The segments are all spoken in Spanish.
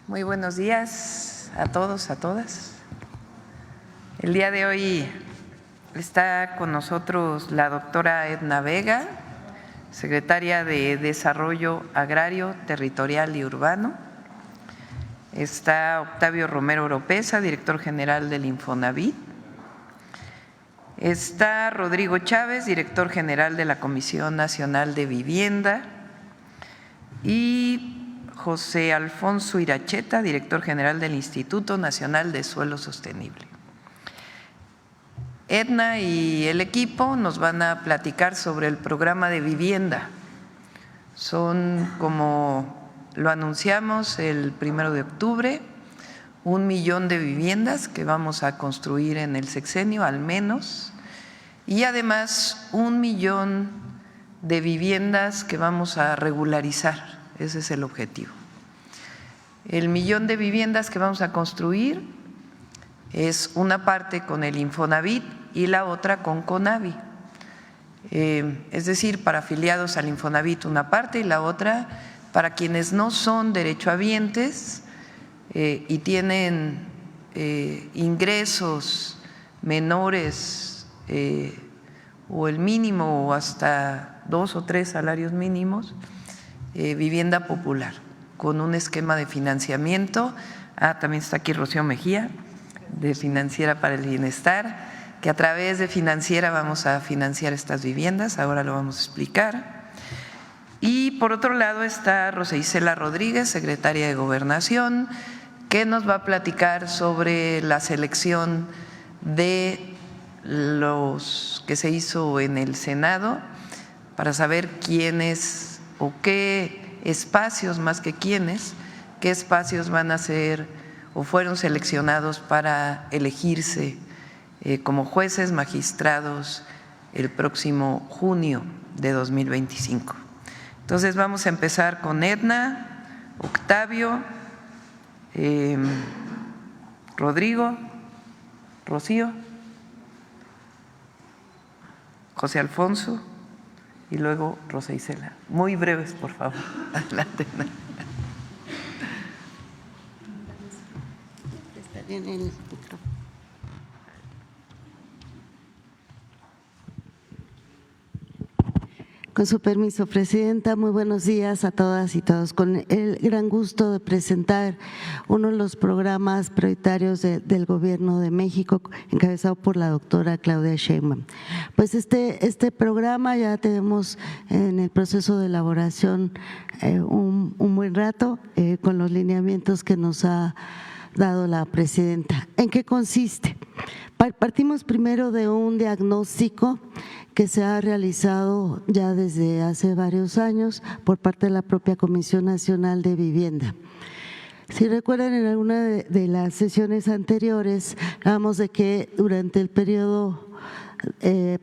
Muy buenos días a todos, a todas. El día de hoy está con nosotros la doctora Edna Vega, secretaria de Desarrollo Agrario, Territorial y Urbano. Está Octavio Romero Oropeza, director general del Infonavit. Está Rodrigo Chávez, director general de la Comisión Nacional de Vivienda. Y José Alfonso Iracheta, director general del Instituto Nacional de Suelo Sostenible. Edna y el equipo nos van a platicar sobre el programa de vivienda. Son, como lo anunciamos el 1 de octubre, 1 millón de viviendas que vamos a construir en el sexenio al menos, y además 1 millón de viviendas que vamos a regularizar. Ese es el objetivo. El 1 millón de viviendas que vamos a construir es una parte con el Infonavit y la otra con Conavi. Es decir, para afiliados al Infonavit una parte y la otra para quienes no son derechohabientes y tienen ingresos menores o el mínimo o hasta 2 o 3 salarios mínimos. Vivienda popular, con un esquema de financiamiento. También está aquí Rocío Mejía, de Financiera para el Bienestar, que a través de Financiera vamos a financiar estas viviendas, ahora lo vamos a explicar. Y por otro lado está Rosa Isela Rodríguez, secretaria de Gobernación, que nos va a platicar sobre la selección de los que se hizo en el Senado para saber quiénes o qué espacios, más que quiénes, qué espacios van a ser o fueron seleccionados para elegirse como jueces magistrados el próximo junio de 2025. Entonces vamos a empezar con Edna, Octavio, Rodrigo, Rocío, José Alfonso y luego Rosa Isela. Muy breves, por favor. Adelante. Está bien el micrófono. Con su permiso, Presidenta, muy buenos días a todas y todos. Con el gran gusto de presentar uno de los programas prioritarios del Gobierno de México, encabezado por la doctora Claudia Sheinbaum. Pues este programa ya tenemos en el proceso de elaboración un buen rato con los lineamientos que nos ha dado la Presidenta. ¿En qué consiste? Partimos primero de un diagnóstico que se ha realizado ya desde hace varios años por parte de la propia Comisión Nacional de Vivienda. Si recuerdan, en alguna de las sesiones anteriores hablamos de que durante el periodo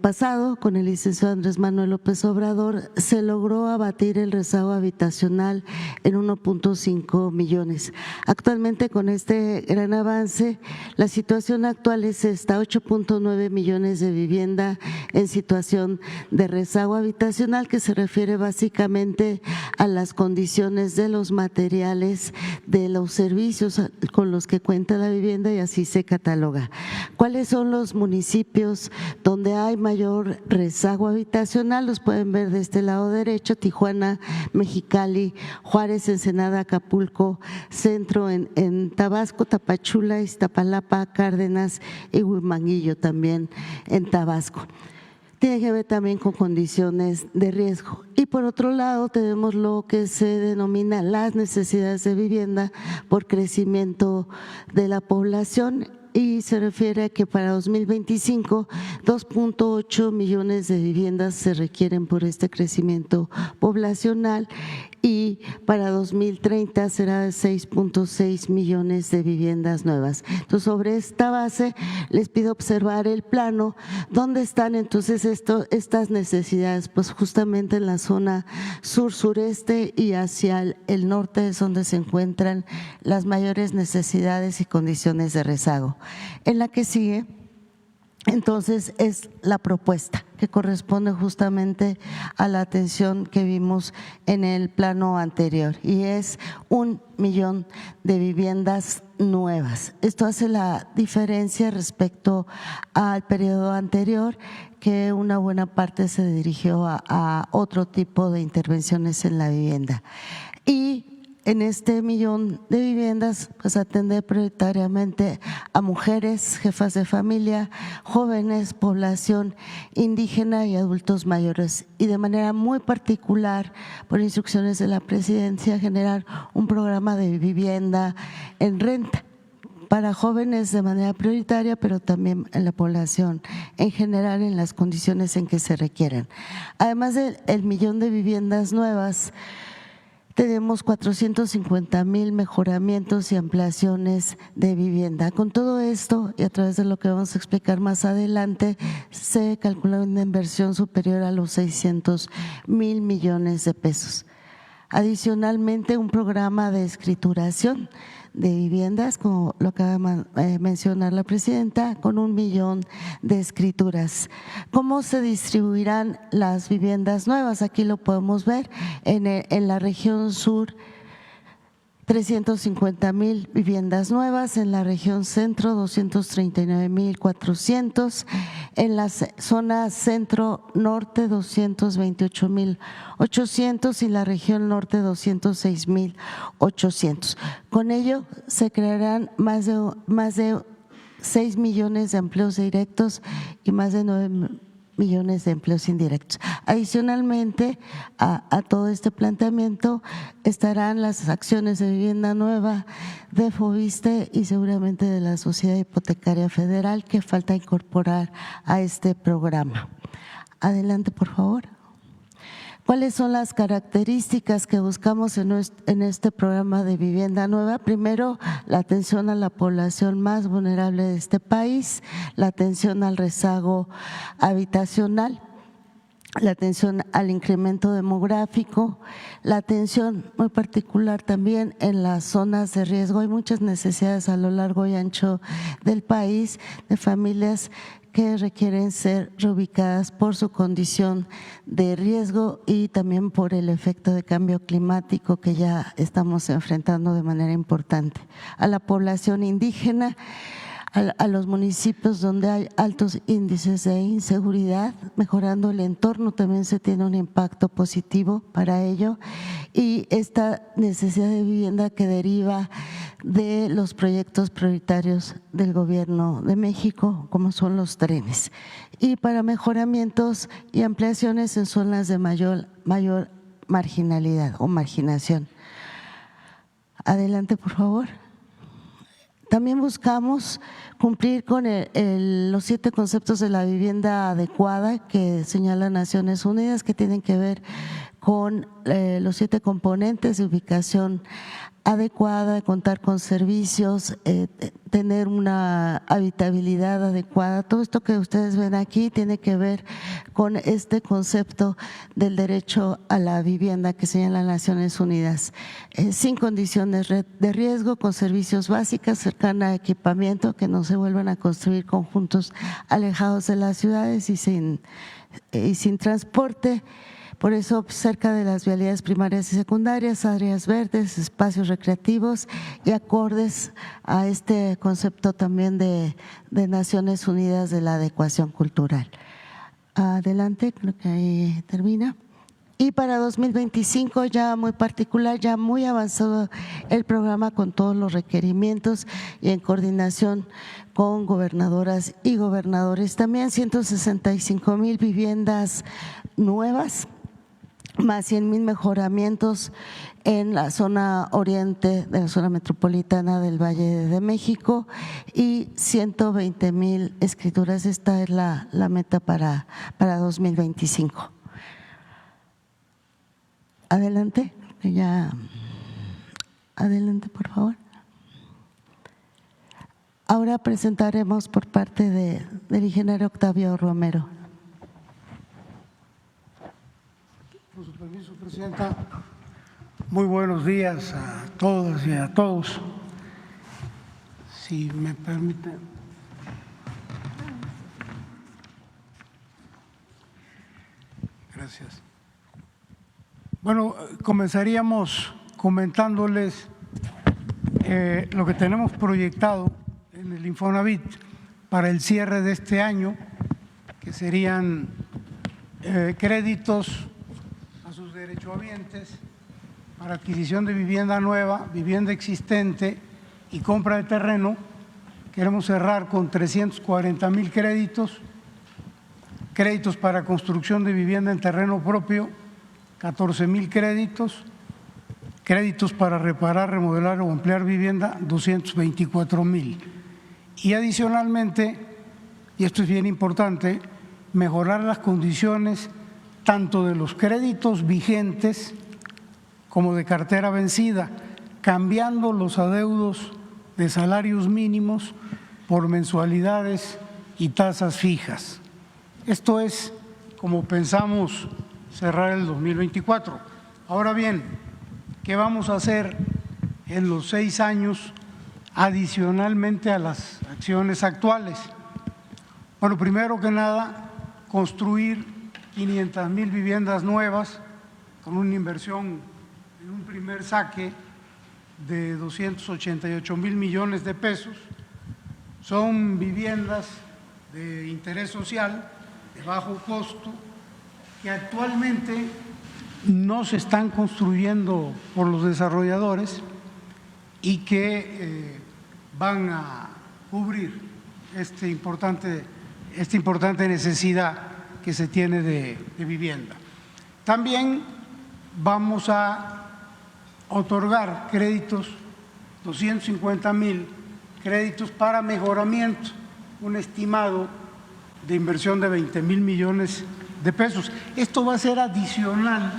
pasado, con el licenciado Andrés Manuel López Obrador, se logró abatir el rezago habitacional en 1.5 millones. Actualmente, con este gran avance, la situación actual es esta: 8.9 millones de vivienda en situación de rezago habitacional, que se refiere básicamente a las condiciones de los materiales, de los servicios con los que cuenta la vivienda, y así se cataloga. ¿Cuáles son los municipios donde hay mayor rezago habitacional? Los pueden ver de este lado derecho: Tijuana, Mexicali, Juárez, Ensenada, Acapulco, Centro en Tabasco, Tapachula, Iztapalapa, Cárdenas y Huimanguillo también en Tabasco. Tiene que ver también con condiciones de riesgo. Y por otro lado tenemos lo que se denomina las necesidades de vivienda por crecimiento de la población, y se refiere a que para 2025 2.8 millones de viviendas se requieren por este crecimiento poblacional, y para 2030 será de 6.6 millones de viviendas nuevas. Entonces, sobre esta base les pido observar el plano. ¿Dónde están entonces estas necesidades? Pues justamente en la zona sur-sureste y hacia el norte es donde se encuentran las mayores necesidades y condiciones de rezago. En la que sigue Entonces, es la propuesta que corresponde justamente a la atención que vimos en el plano anterior, y es 1 millón de viviendas nuevas. Esto hace la diferencia respecto al periodo anterior, que una buena parte se dirigió a otro tipo de intervenciones en la vivienda. Y en este 1 millón de viviendas, pues atender prioritariamente a mujeres, jefas de familia, jóvenes, población indígena y adultos mayores. Y de manera muy particular, por instrucciones de la Presidencia, generar un programa de vivienda en renta para jóvenes de manera prioritaria, pero también en la población en general, en las condiciones en que se requieren. Además del 1 millón de viviendas nuevas, tenemos 450,000 mejoramientos y ampliaciones de vivienda. Con todo esto, y a través de lo que vamos a explicar más adelante, se calcula una inversión superior a los 600,000 millones de pesos. Adicionalmente, un programa de escrituración de viviendas, como lo acaba de mencionar la presidenta, con 1 millón de escrituras. ¿Cómo se distribuirán las viviendas nuevas? Aquí lo podemos ver en la región sur. 350,000 viviendas nuevas, en la región centro 239,400, en la zona centro-norte 228,800 y la región norte 206,800. Con ello se crearán más de 6 millones de empleos directos y más de 9 millones de empleos indirectos. Adicionalmente a todo este planteamiento estarán las acciones de vivienda nueva de Foviste y seguramente de la Sociedad Hipotecaria Federal, que falta incorporar a este programa. Adelante, por favor. ¿Cuáles son las características que buscamos en este programa de vivienda nueva? Primero, la atención a la población más vulnerable de este país, la atención al rezago habitacional, la atención al incremento demográfico, la atención muy particular también en las zonas de riesgo. Hay muchas necesidades a lo largo y ancho del país de familias que requieren ser reubicadas por su condición de riesgo y también por el efecto de cambio climático que ya estamos enfrentando de manera importante. A la población indígena, a los municipios donde hay altos índices de inseguridad, mejorando el entorno también se tiene un impacto positivo para ello, y esta necesidad de vivienda que deriva de los proyectos prioritarios del Gobierno de México, como son los trenes, y para mejoramientos y ampliaciones en zonas de mayor marginalidad o marginación. Adelante, por favor. También buscamos cumplir con los 7 conceptos de la vivienda adecuada que señala Naciones Unidas, que tienen que ver con los 7 componentes de ubicación adecuada, contar con servicios, tener una habitabilidad adecuada. Todo esto que ustedes ven aquí tiene que ver con este concepto del derecho a la vivienda que señala Naciones Unidas, sin condiciones de riesgo, con servicios básicos, cercana a equipamiento, que no se vuelvan a construir conjuntos alejados de las ciudades y sin transporte. Por eso, cerca de las vialidades primarias y secundarias, áreas verdes, espacios recreativos y acordes a este concepto también de Naciones Unidas de la adecuación cultural. Adelante, creo que ahí termina. Y para 2025 ya muy particular, ya muy avanzado el programa con todos los requerimientos y en coordinación con gobernadoras y gobernadores. También 165,000 viviendas nuevas, más 100,000 mejoramientos en la zona oriente de la zona metropolitana del Valle de México y 120,000 escrituras. Esta es la meta para 2025. Adelante, adelante, por favor. Ahora presentaremos por parte del ingeniero Octavio Romero. Con su permiso, Presidenta. Muy buenos días a todas y a todos. Si me permiten. Gracias. Bueno, comenzaríamos comentándoles lo que tenemos proyectado en el Infonavit para el cierre de este año, que serían créditos a sus derechohabientes para adquisición de vivienda nueva, vivienda existente y compra de terreno. Queremos cerrar con 340,000 créditos, créditos para construcción de vivienda en terreno propio, 14,000 créditos, créditos para reparar, remodelar o ampliar vivienda, 224,000. Y adicionalmente, y esto es bien importante, mejorar las condiciones tanto de los créditos vigentes como de cartera vencida, cambiando los adeudos de salarios mínimos por mensualidades y tasas fijas. Esto es como pensamos cerrar el 2024. Ahora bien, ¿qué vamos a hacer en los 6 años adicionalmente a las acciones actuales? Bueno, primero que nada, construir 500,000 viviendas nuevas con una inversión en un primer saque de 288,000 millones de pesos. Son viviendas de interés social, de bajo costo, que actualmente no se están construyendo por los desarrolladores y que van a cubrir esta importante necesidad que se tiene de vivienda. También vamos a otorgar créditos, 250,000 créditos para mejoramiento, un estimado de inversión de 20,000 millones de pesos. Esto va a ser adicional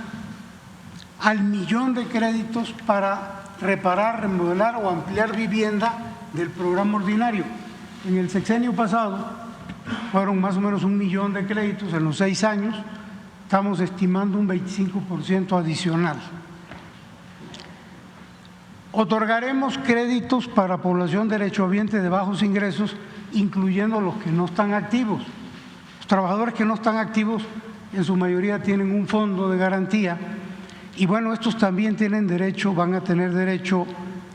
al millón de créditos para reparar, remodelar o ampliar vivienda del programa ordinario. En el sexenio pasado fueron más o menos 1 millón de créditos en los 6 años, estamos estimando un 25% adicional. Otorgaremos créditos para población derechohabiente de bajos ingresos, incluyendo los que no están activos. Los trabajadores que no están activos en su mayoría tienen un fondo de garantía y bueno, estos también tienen derecho, van a tener derecho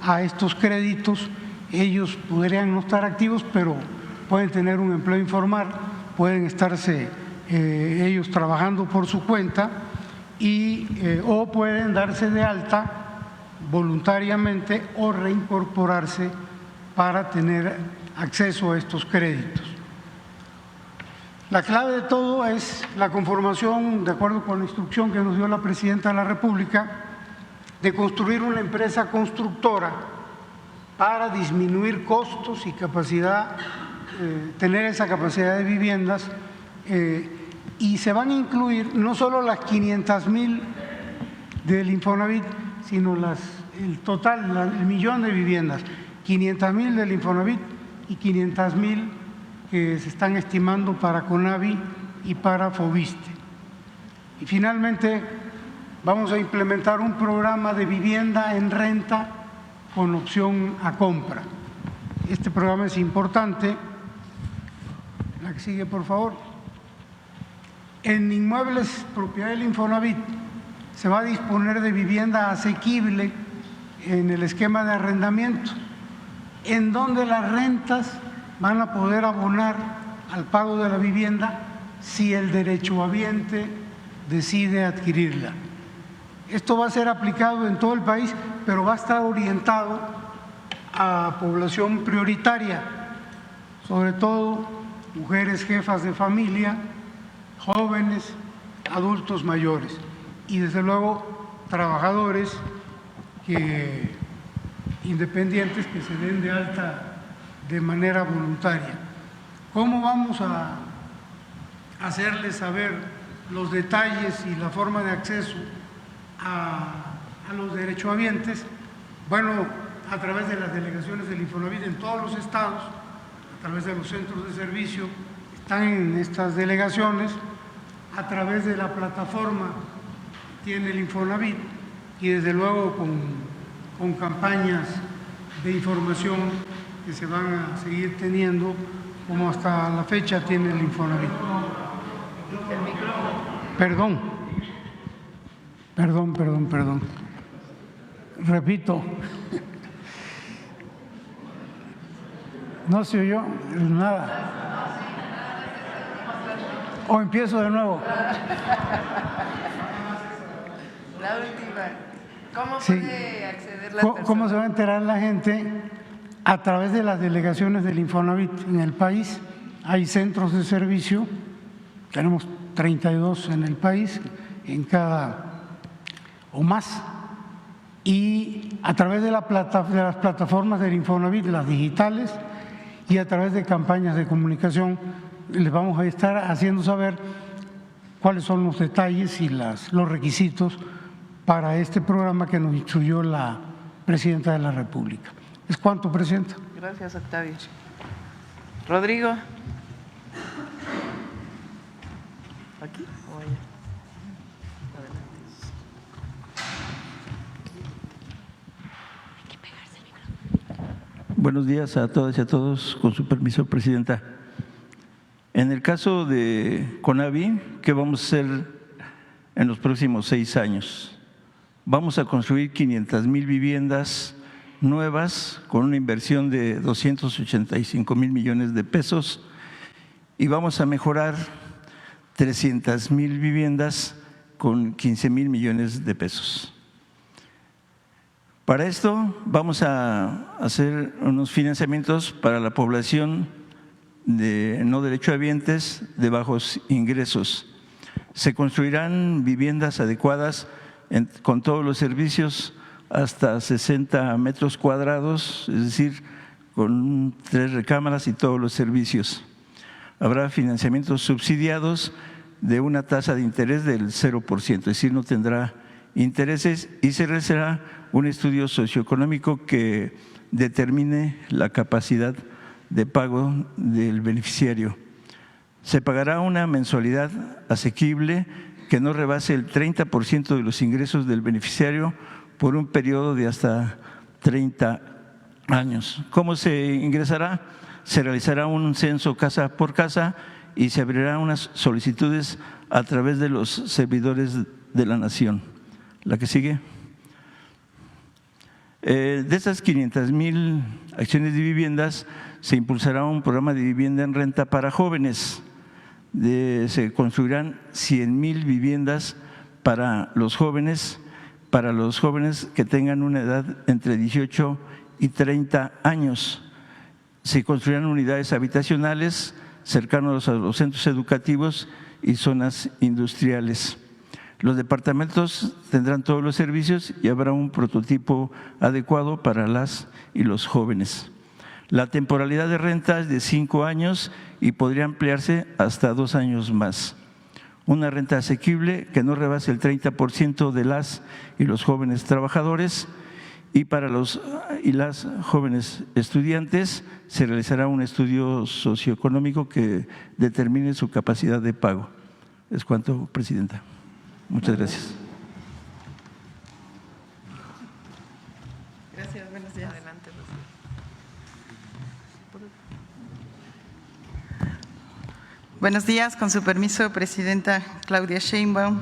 a estos créditos. Ellos podrían no estar activos, pero pueden tener un empleo informal, pueden estarse ellos trabajando por su cuenta o pueden darse de alta voluntariamente o reincorporarse para tener acceso a estos créditos. La clave de todo es la conformación, de acuerdo con la instrucción que nos dio la Presidenta de la República, de construir una empresa constructora para disminuir costos y capacidad, tener esa capacidad de viviendas, y se van a incluir no solo las 500,000 del Infonavit, sino el total, el millón de viviendas, 500,000 del Infonavit y 500,000 que se están estimando para CONAVI y para FOBISTE. Y finalmente vamos a implementar un programa de vivienda en renta con opción a compra. Este programa es importante. La que sigue, por favor. En inmuebles propiedad del Infonavit se va a disponer de vivienda asequible en el esquema de arrendamiento, en donde las rentas van a poder abonar al pago de la vivienda si el derechohabiente decide adquirirla. Esto va a ser aplicado en todo el país, pero va a estar orientado a población prioritaria, sobre todo mujeres jefas de familia, jóvenes, adultos mayores y desde luego trabajadores independientes que se den de alta de manera voluntaria. ¿Cómo vamos a hacerles saber los detalles y la forma de acceso a los derechohabientes? Bueno, a través de las delegaciones del Infonavit en todos los estados, a través de los centros de servicio, están en estas delegaciones, a través de la plataforma que tiene el Infonavit y desde luego con campañas de información que se van a seguir teniendo, como hasta la fecha tiene el Infonavit. Perdón. Perdón. Repito. No se oyó nada. O empiezo de nuevo. La última. ¿Cómo Sí. puede acceder la persona? ¿Cómo se va a enterar la gente? A través de las delegaciones del Infonavit en el país. Hay centros de servicio, tenemos 32 en el país, en cada o más. Y a través de las plataformas del Infonavit, las digitales, y a través de campañas de comunicación, les vamos a estar haciendo saber cuáles son los detalles y los requisitos para este programa que nos instruyó la Presidenta de la República. ¿Es cuánto, Presidenta? Gracias, Octavio. Rodrigo. ¿Aquí o allá? Buenos días a todas y a todos. Con su permiso, Presidenta. En el caso de CONAVI, ¿qué vamos a hacer en los próximos 6 años? Vamos a construir 500,000 viviendas nuevas con una inversión de 285,000 millones de pesos y vamos a mejorar 300,000 viviendas con 15,000 millones de pesos. Para esto vamos a hacer unos financiamientos para la población de no derechohabientes de bajos ingresos. Se construirán viviendas adecuadas con todos los servicios hasta 60 metros cuadrados, es decir, con 3 recámaras y todos los servicios. Habrá financiamientos subsidiados de una tasa de interés del 0%, es decir, no tendrá intereses y se realizará un estudio socioeconómico que determine la capacidad de pago del beneficiario. Se pagará una mensualidad asequible que no rebase el 30% de los ingresos del beneficiario por un periodo de hasta 30 años. ¿Cómo se ingresará? Se realizará un censo casa por casa y se abrirán unas solicitudes a través de los servidores de la Nación. La que sigue. De estas 500,000 acciones de viviendas, se impulsará un programa de vivienda en renta para jóvenes. Se construirán 100,000 viviendas para los jóvenes que tengan una edad entre 18 y 30 años. Se construirán unidades habitacionales cercanos a los centros educativos y zonas industriales. Los departamentos tendrán todos los servicios y habrá un prototipo adecuado para las y los jóvenes. La temporalidad de renta es de 5 años y podría ampliarse hasta 2 años más. Una renta asequible que no rebase el 30% de las y los jóvenes trabajadores, y para los y las jóvenes estudiantes se realizará un estudio socioeconómico que determine su capacidad de pago. Es cuanto, Presidenta. Muchas gracias. Gracias, buenos días. Adelante, Buenos días, con su permiso, Presidenta Claudia Sheinbaum.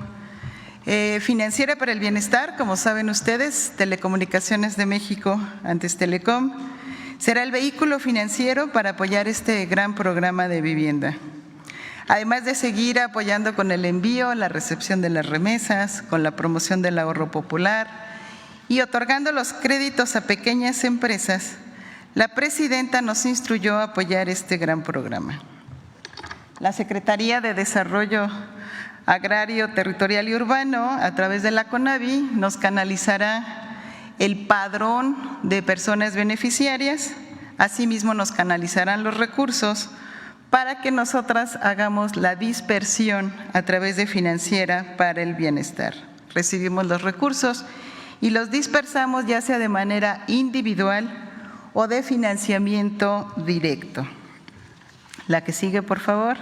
Financiera para el Bienestar, como saben ustedes, Telecomunicaciones de México, antes Telecom, será el vehículo financiero para apoyar este gran programa de vivienda. Además de seguir apoyando con el envío, la recepción de las remesas, con la promoción del ahorro popular y otorgando los créditos a pequeñas empresas, la Presidenta nos instruyó a apoyar este gran programa. La Secretaría de Desarrollo Agrario, Territorial y Urbano, a través de la CONAVI, nos canalizará el padrón de personas beneficiarias, asimismo nos canalizarán los recursos para que nosotras hagamos la dispersión a través de Financiera para el Bienestar. Recibimos los recursos y los dispersamos ya sea de manera individual o de financiamiento directo. La que sigue, por favor.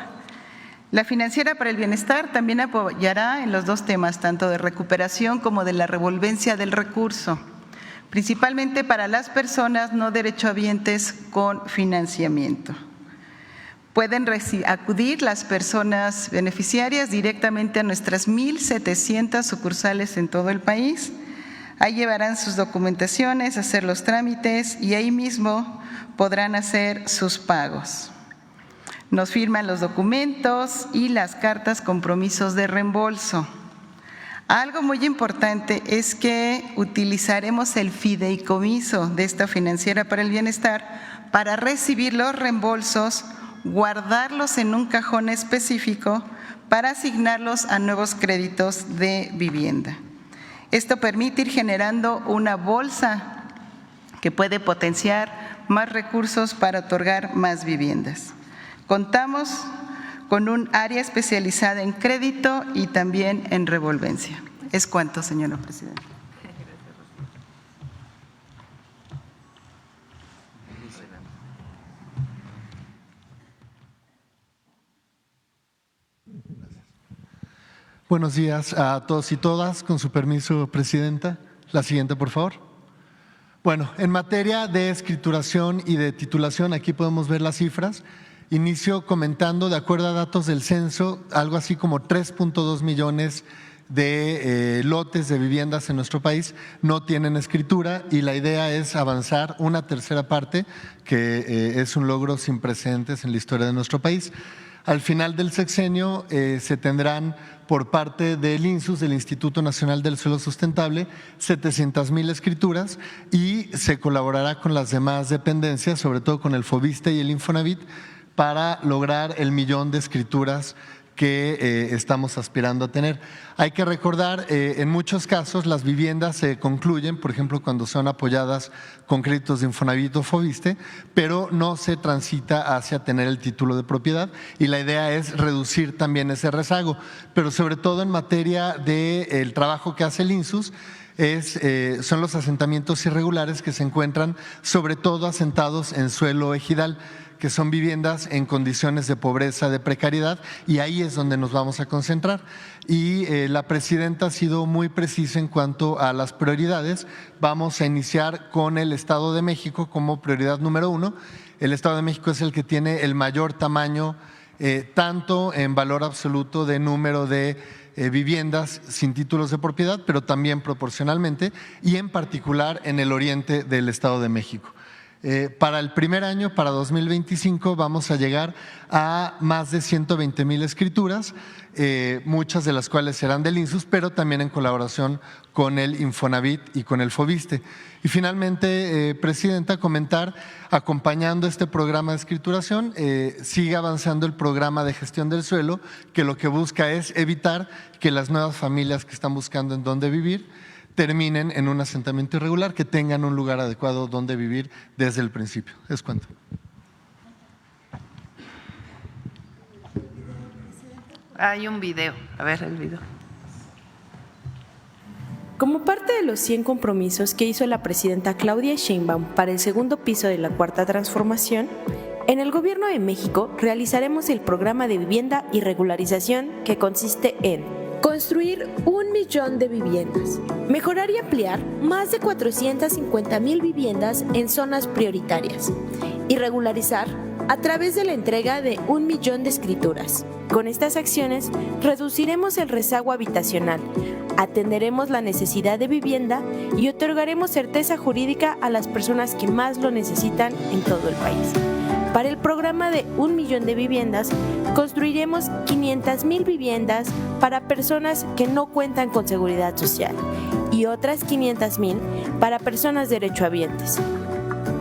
La Financiera para el Bienestar también apoyará en los 2 temas, tanto de recuperación como de la revolvencia del recurso, principalmente para las personas no derechohabientes con financiamiento. Pueden acudir las personas beneficiarias directamente a nuestras 1,700 sucursales en todo el país. Ahí llevarán sus documentaciones, hacer los trámites y ahí mismo podrán hacer sus pagos. Nos firman los documentos y las cartas compromisos de reembolso. Algo muy importante es que utilizaremos el fideicomiso de esta Financiera para el Bienestar para recibir los reembolsos, guardarlos en un cajón específico para asignarlos a nuevos créditos de vivienda. Esto permite ir generando una bolsa que puede potenciar más recursos para otorgar más viviendas. Contamos con un área especializada en crédito y también en revolvencia. Es cuanto, señora presidenta. Buenos días a todos y todas. Con su permiso, presidenta. La siguiente, por favor. Bueno, en materia de escrituración y de titulación, aquí podemos ver las cifras. Inicio comentando, de acuerdo a datos del censo, algo así como 3.2 millones de lotes de viviendas en nuestro país no tienen escritura y la idea es avanzar una tercera parte, que es un logro sin precedentes en la historia de nuestro país. Al final del sexenio se tendrán por parte del INSUS, del Instituto Nacional del Suelo Sustentable, 700,000 escrituras y se colaborará con las demás dependencias, sobre todo con el FOBISTE y el Infonavit, para lograr el 1,000,000 de escrituras que estamos aspirando a tener. Hay que recordar, en muchos casos las viviendas se concluyen, por ejemplo, cuando son apoyadas con créditos de Infonavit o FOBISTE, pero no se transita hacia tener el título de propiedad y la idea es reducir también ese rezago, pero sobre todo en materia del trabajo que hace el INSUS, son los asentamientos irregulares que se encuentran sobre todo asentados en suelo ejidal, que son viviendas en condiciones de pobreza, de precariedad, y ahí es donde nos vamos a concentrar. Y la presidenta ha sido muy precisa en cuanto a las prioridades. Vamos a iniciar con el Estado de México como prioridad número 1. El Estado de México es el que tiene el mayor tamaño, tanto en valor absoluto de número de viviendas sin títulos de propiedad, pero también proporcionalmente, y en particular en el oriente del Estado de México. Para el primer año, para 2025, vamos a llegar a más de 120,000 escrituras, muchas de las cuales serán del INSUS, pero también en colaboración con el Infonavit y con el FOBISTE. Y finalmente, presidenta, comentar, acompañando este programa de escrituración, sigue avanzando el programa de gestión del suelo, que lo que busca es evitar que las nuevas familias que están buscando en dónde vivir terminen en un asentamiento irregular, que tengan un lugar adecuado donde vivir desde el principio. Es cuanto. Hay un video, a ver el video. Como parte de los 100 compromisos que hizo la presidenta Claudia Sheinbaum para el segundo piso de la Cuarta Transformación, en el Gobierno de México realizaremos el programa de vivienda y regularización, que consiste en construir 1,000,000 de viviendas, mejorar y ampliar más de 450,000 viviendas en zonas prioritarias y regularizar a través de la entrega de 1,000,000 de escrituras. Con estas acciones reduciremos el rezago habitacional, atenderemos la necesidad de vivienda y otorgaremos certeza jurídica a las personas que más lo necesitan en todo el país. Para el programa de 1,000,000 de viviendas, construiremos 500,000 viviendas para personas que no cuentan con seguridad social y otras 500,000 para personas derechohabientes.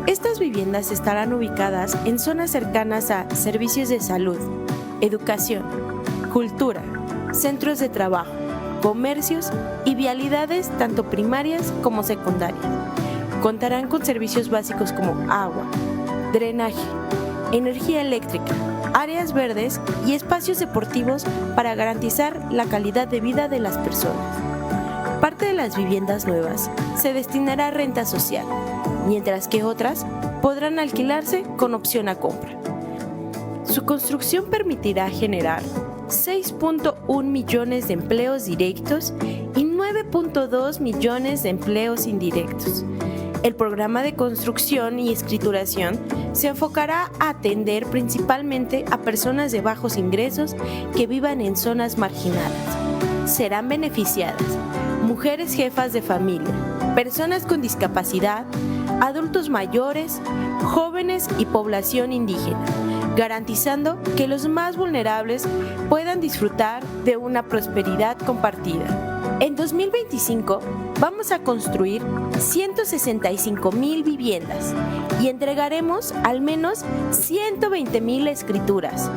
Estas viviendas estarán ubicadas en zonas cercanas a servicios de salud, educación, cultura, centros de trabajo, comercios y vialidades tanto primarias como secundarias. Contarán con servicios básicos como agua, drenaje, energía eléctrica, áreas verdes y espacios deportivos para garantizar la calidad de vida de las personas. Parte de las viviendas nuevas se destinará a renta social, mientras que otras podrán alquilarse con opción a compra. Su construcción permitirá generar 6.1 millones de empleos directos y 9.2 millones de empleos indirectos. El programa de construcción y escrituración se enfocará a atender principalmente a personas de bajos ingresos que vivan en zonas marginadas. Serán beneficiadas mujeres jefas de familia, personas con discapacidad, adultos mayores, jóvenes y población indígena, garantizando que los más vulnerables puedan disfrutar de una prosperidad compartida. En 2025 vamos a construir 165,000 viviendas y entregaremos al menos 120,000 escrituras.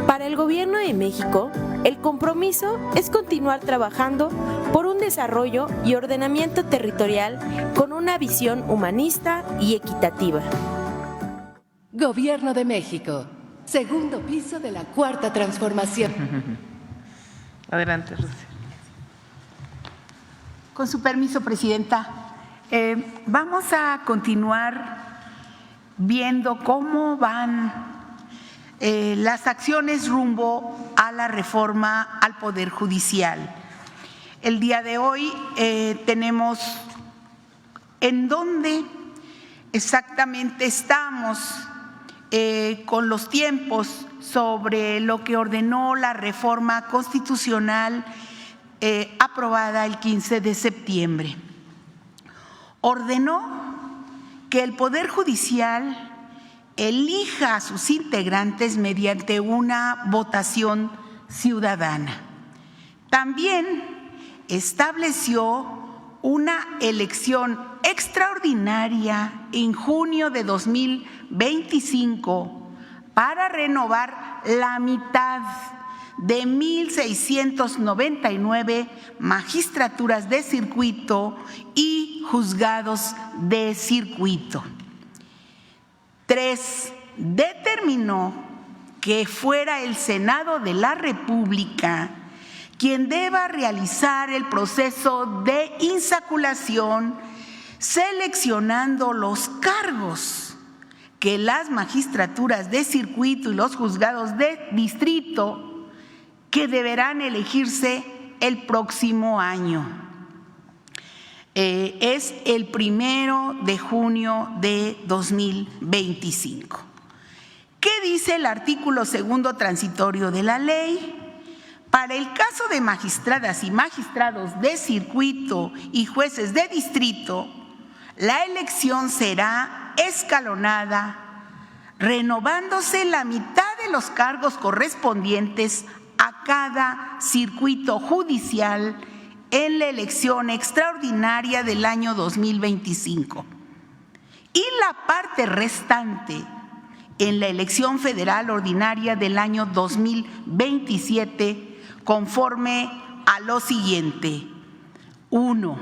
Para el Gobierno de México, el compromiso es continuar trabajando por un desarrollo y ordenamiento territorial con una visión humanista y equitativa. Gobierno de México, segundo piso de la Cuarta Transformación. Adelante, Rusia. Con su permiso, Presidenta, vamos a continuar viendo cómo van las acciones rumbo a la reforma al Poder Judicial. El día de hoy tenemos en dónde exactamente estamos con los tiempos sobre lo que ordenó la reforma constitucional aprobada el 15 de septiembre. Ordenó que el Poder Judicial elija a sus integrantes mediante una votación ciudadana. También estableció una elección extraordinaria en junio de 2025 para renovar la mitad de 1,699 magistraturas de circuito y juzgados de circuito. 3. Determinó que fuera el Senado de la República quien deba realizar el proceso de insaculación, seleccionando los cargos que las magistraturas de circuito y los juzgados de distrito que deberán elegirse el próximo año. Es el 1 de junio de 2025. ¿Qué dice el artículo 2º transitorio de la ley? Para el caso de magistradas y magistrados de circuito y jueces de distrito, la elección será escalonada, renovándose la mitad de los cargos correspondientes a cada circuito judicial en la elección extraordinaria del año 2025 y la parte restante en la elección federal ordinaria del año 2027 conforme a lo siguiente. 1.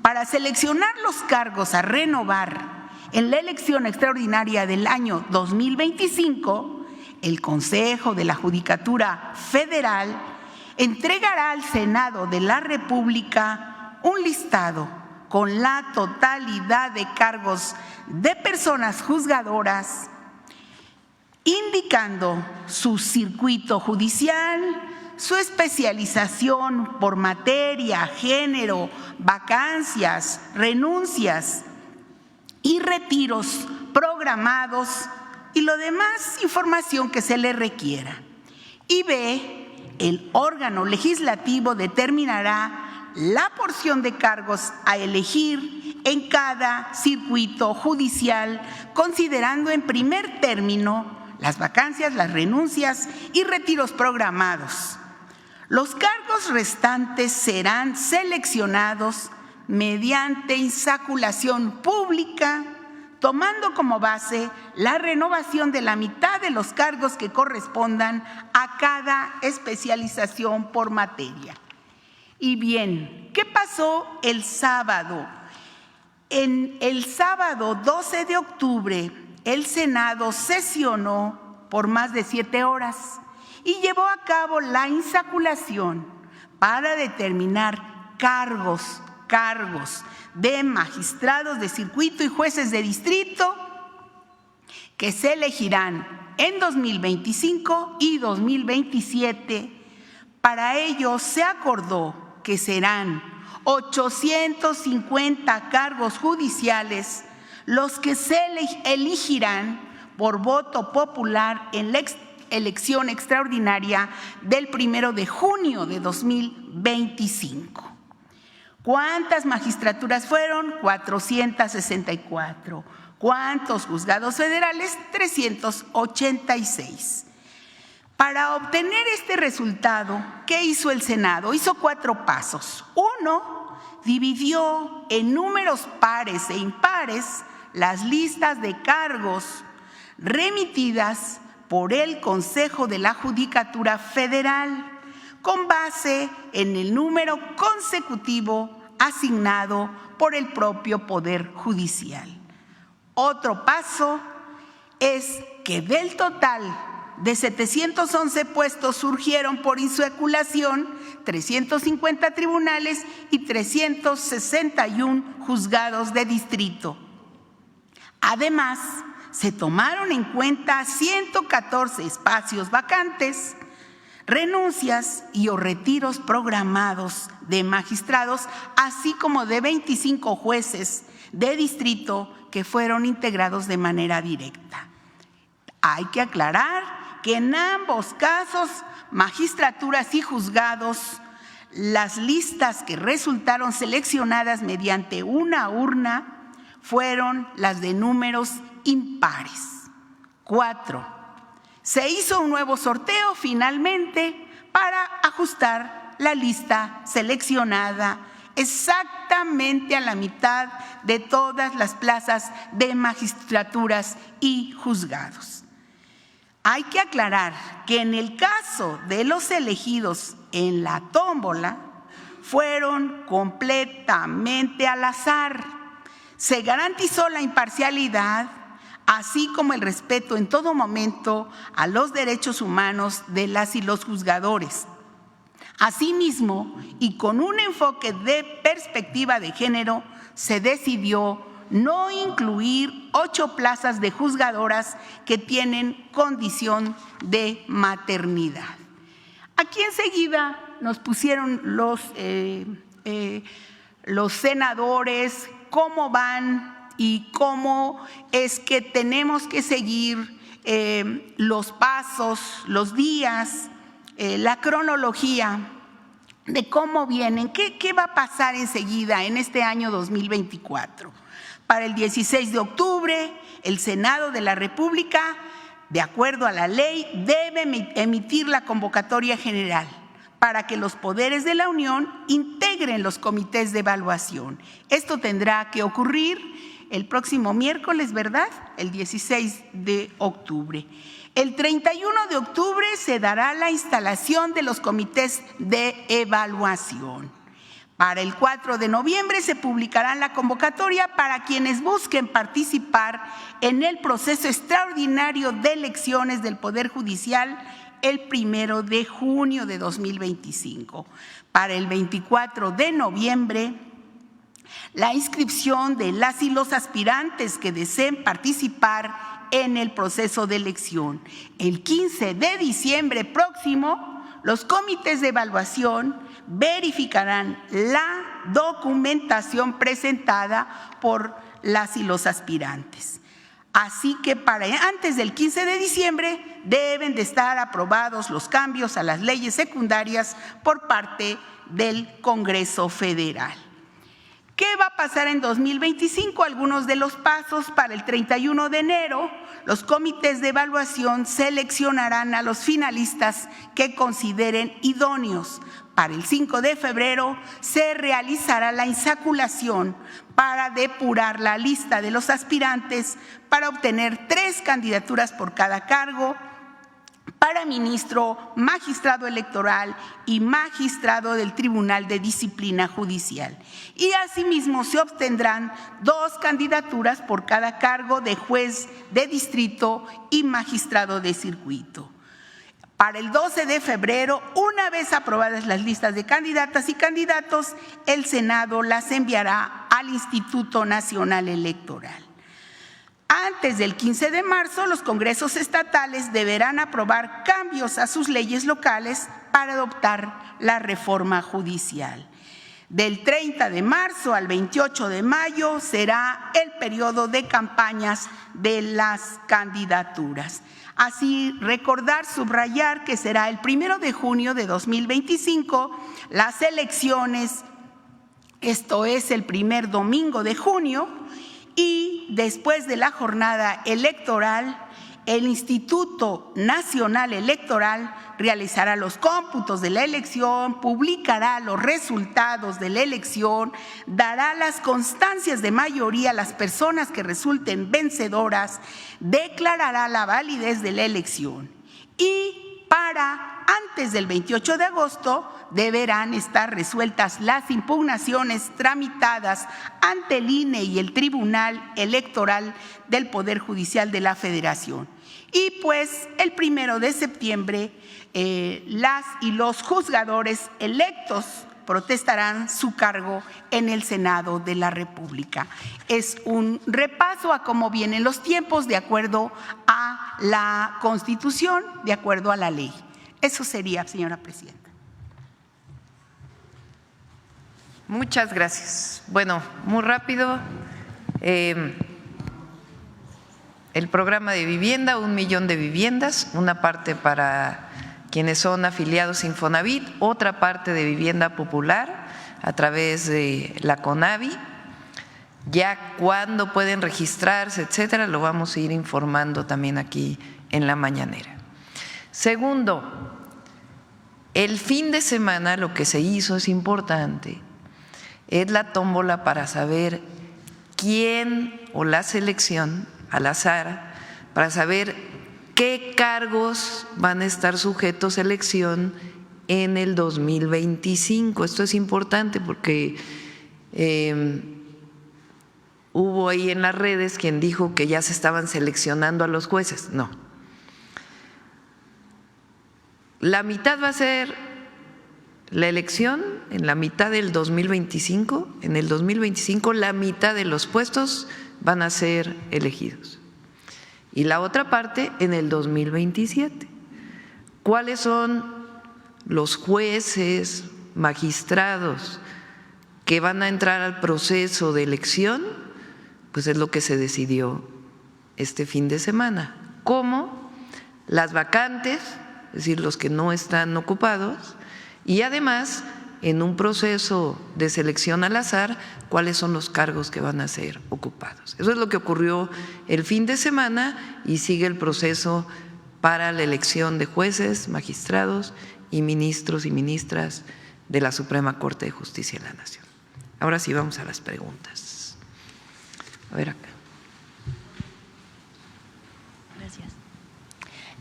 Para seleccionar los cargos a renovar en la elección extraordinaria del año 2025, el Consejo de la Judicatura Federal entregará al Senado de la República un listado con la totalidad de cargos de personas juzgadoras, indicando su circuito judicial, su especialización por materia, género, vacancias, renuncias y retiros programados y lo demás información que se le requiera. Y B, el órgano legislativo determinará la porción de cargos a elegir en cada circuito judicial, considerando en primer término las vacancias, las renuncias y retiros programados. Los cargos restantes serán seleccionados mediante insaculación pública, tomando como base la renovación de la mitad de los cargos que correspondan a cada especialización por materia. Y bien, ¿qué pasó el sábado? En el sábado 12 de octubre, el Senado sesionó por más de 7 horas y llevó a cabo la insaculación para determinar cargos de magistrados de circuito y jueces de distrito que se elegirán en 2025 y 2027. Para ello se acordó que serán 850 cargos judiciales los que se elegirán por voto popular en la elección extraordinaria del 1 de junio de 2025. ¿Cuántas magistraturas fueron? 464. ¿Cuántos juzgados federales? 386. Para obtener este resultado, ¿qué hizo el Senado? Hizo 4 pasos. 1, dividió en números pares e impares las listas de cargos remitidas por el Consejo de la Judicatura Federal con base en el número consecutivo asignado por el propio Poder Judicial. Otro paso es que del total de 711 puestos surgieron por insaculación 350 tribunales y 361 juzgados de distrito. Además, se tomaron en cuenta 114 espacios vacantes, renuncias y o retiros programados de magistrados, así como de 25 jueces de distrito que fueron integrados de manera directa. Hay que aclarar que en ambos casos, magistraturas y juzgados, las listas que resultaron seleccionadas mediante una urna fueron las de números impares. 4. Se hizo un nuevo sorteo finalmente para ajustar la lista seleccionada exactamente a la mitad de todas las plazas de magistraturas y juzgados. Hay que aclarar que en el caso de los elegidos en la tómbola, fueron completamente al azar. Se garantizó la imparcialidad, así como el respeto en todo momento a los derechos humanos de las y los juzgadores. Asimismo, y con un enfoque de perspectiva de género, se decidió no incluir 8 plazas de juzgadoras que tienen condición de maternidad. Aquí enseguida nos pusieron los senadores, cómo van y cómo es que tenemos que seguir los pasos, los días, la cronología de cómo vienen, qué va a pasar enseguida en este año 2024. Para el 16 de octubre, el Senado de la República, de acuerdo a la ley, debe emitir la convocatoria general para que los poderes de la Unión integren los comités de evaluación. Esto tendrá que ocurrir el próximo miércoles, ¿verdad? El 16 de octubre. El 31 de octubre se dará la instalación de los comités de evaluación. Para el 4 de noviembre se publicará la convocatoria para quienes busquen participar en el proceso extraordinario de elecciones del Poder Judicial el 1 de junio de 2025. Para el 24 de noviembre, la inscripción de las y los aspirantes que deseen participar en el proceso de elección. El 15 de diciembre próximo, los comités de evaluación verificarán la documentación presentada por las y los aspirantes. Así que antes del 15 de diciembre deben de estar aprobados los cambios a las leyes secundarias por parte del Congreso Federal. ¿Qué va a pasar en 2025? Algunos de los pasos. Para el 31 de enero, los comités de evaluación seleccionarán a los finalistas que consideren idóneos. Para el 5 de febrero se realizará la insaculación para depurar la lista de los aspirantes para obtener 3 candidaturas por cada cargo para ministro, magistrado electoral y magistrado del Tribunal de Disciplina Judicial. Y asimismo se obtendrán 2 candidaturas por cada cargo de juez de distrito y magistrado de circuito. Para el 12 de febrero, una vez aprobadas las listas de candidatas y candidatos, el Senado las enviará al Instituto Nacional Electoral. Antes del 15 de marzo, los congresos estatales deberán aprobar cambios a sus leyes locales para adoptar la reforma judicial. Del 30 de marzo al 28 de mayo será el periodo de campañas de las candidaturas. Así, recordar, subrayar que será el 1 de junio de 2025 las elecciones, esto es el primer domingo de junio, y después de la jornada electoral, el Instituto Nacional Electoral realizará los cómputos de la elección, publicará los resultados de la elección, dará las constancias de mayoría a las personas que resulten vencedoras, declarará la validez de la elección y para antes del 28 de agosto deberán estar resueltas las impugnaciones tramitadas ante el INE y el Tribunal Electoral del Poder Judicial de la Federación. Y pues el 1 de septiembre las y los juzgadores electos protestarán su cargo en el Senado de la República. Es un repaso a cómo vienen los tiempos de acuerdo a la Constitución, de acuerdo a la ley. Eso sería, señora presidenta. Muchas gracias. Bueno, muy rápido. El programa de vivienda, 1 millón de viviendas, una parte para quienes son afiliados Infonavit, otra parte de vivienda popular a través de la CONAVI. Ya cuándo pueden registrarse, etcétera, lo vamos a ir informando también aquí en la mañanera. Segundo, el fin de semana lo que se hizo es importante, es la tómbola para saber quién o la selección al azar, para saber qué cargos van a estar sujetos a elección en el 2025. Esto es importante porque hubo ahí en las redes quien dijo que ya se estaban seleccionando a los jueces. No. La mitad va a ser la elección en la mitad del 2025. En el 2025 la mitad de los puestos van a ser elegidos. Y la otra parte en el 2027. ¿Cuáles son los jueces, magistrados que van a entrar al proceso de elección? Pues es lo que se decidió este fin de semana. ¿Cómo? Las vacantes, es decir, los que no están ocupados, y además en un proceso de selección al azar, cuáles son los cargos que van a ser ocupados. Eso es lo que ocurrió el fin de semana y sigue el proceso para la elección de jueces, magistrados y ministros y ministras de la Suprema Corte de Justicia de la Nación. Ahora sí vamos a las preguntas. A ver acá.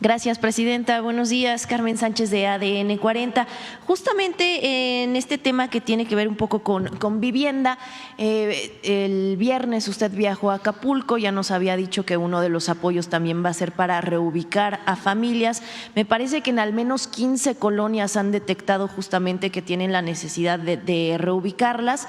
Gracias, presidenta. Buenos días, Carmen Sánchez de ADN 40. Justamente en este tema que tiene que ver un poco con vivienda, el viernes usted viajó a Acapulco, ya nos había dicho que uno de los apoyos también va a ser para reubicar a familias. Me parece que en al menos 15 colonias han detectado justamente que tienen la necesidad de reubicarlas.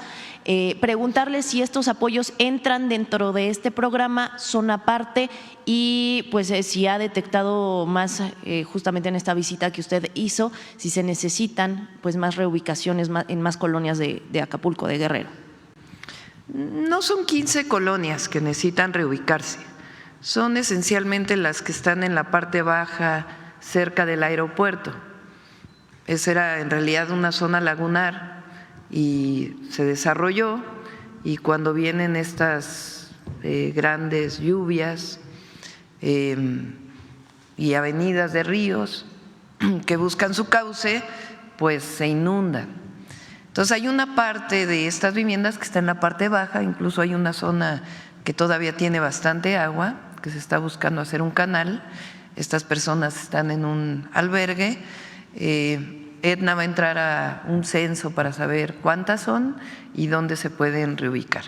Preguntarle si estos apoyos entran dentro de este programa, son aparte, y pues si ha detectado más justamente en esta visita que usted hizo, si se necesitan pues más reubicaciones en más colonias de Acapulco, de Guerrero. No son 15 colonias que necesitan reubicarse, son esencialmente las que están en la parte baja cerca del aeropuerto. Esa era en realidad una zona lagunar y se desarrolló, y cuando vienen estas grandes lluvias y avenidas de ríos que buscan su cauce, pues se inundan. Entonces hay una parte de estas viviendas que está en la parte baja, incluso hay una zona que todavía tiene bastante agua, que se está buscando hacer un canal. Estas personas están en un albergue. Edna va a entrar a un censo para saber cuántas son y dónde se pueden reubicar.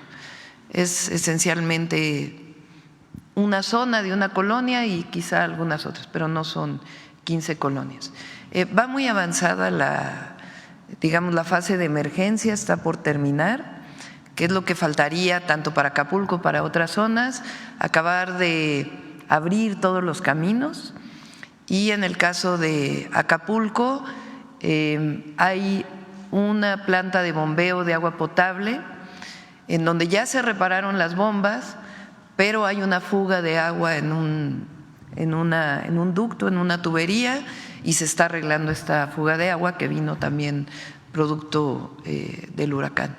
Es esencialmente una zona de una colonia y quizá algunas otras, pero no son 15 colonias. Va muy avanzada la fase de emergencia, está por terminar, que es lo que faltaría tanto para Acapulco, para otras zonas, acabar de abrir todos los caminos, y en el caso de Acapulco hay una planta de bombeo de agua potable en donde ya se repararon las bombas, pero hay una fuga de agua en un ducto, en una tubería, y se está arreglando esta fuga de agua que vino también producto del huracán.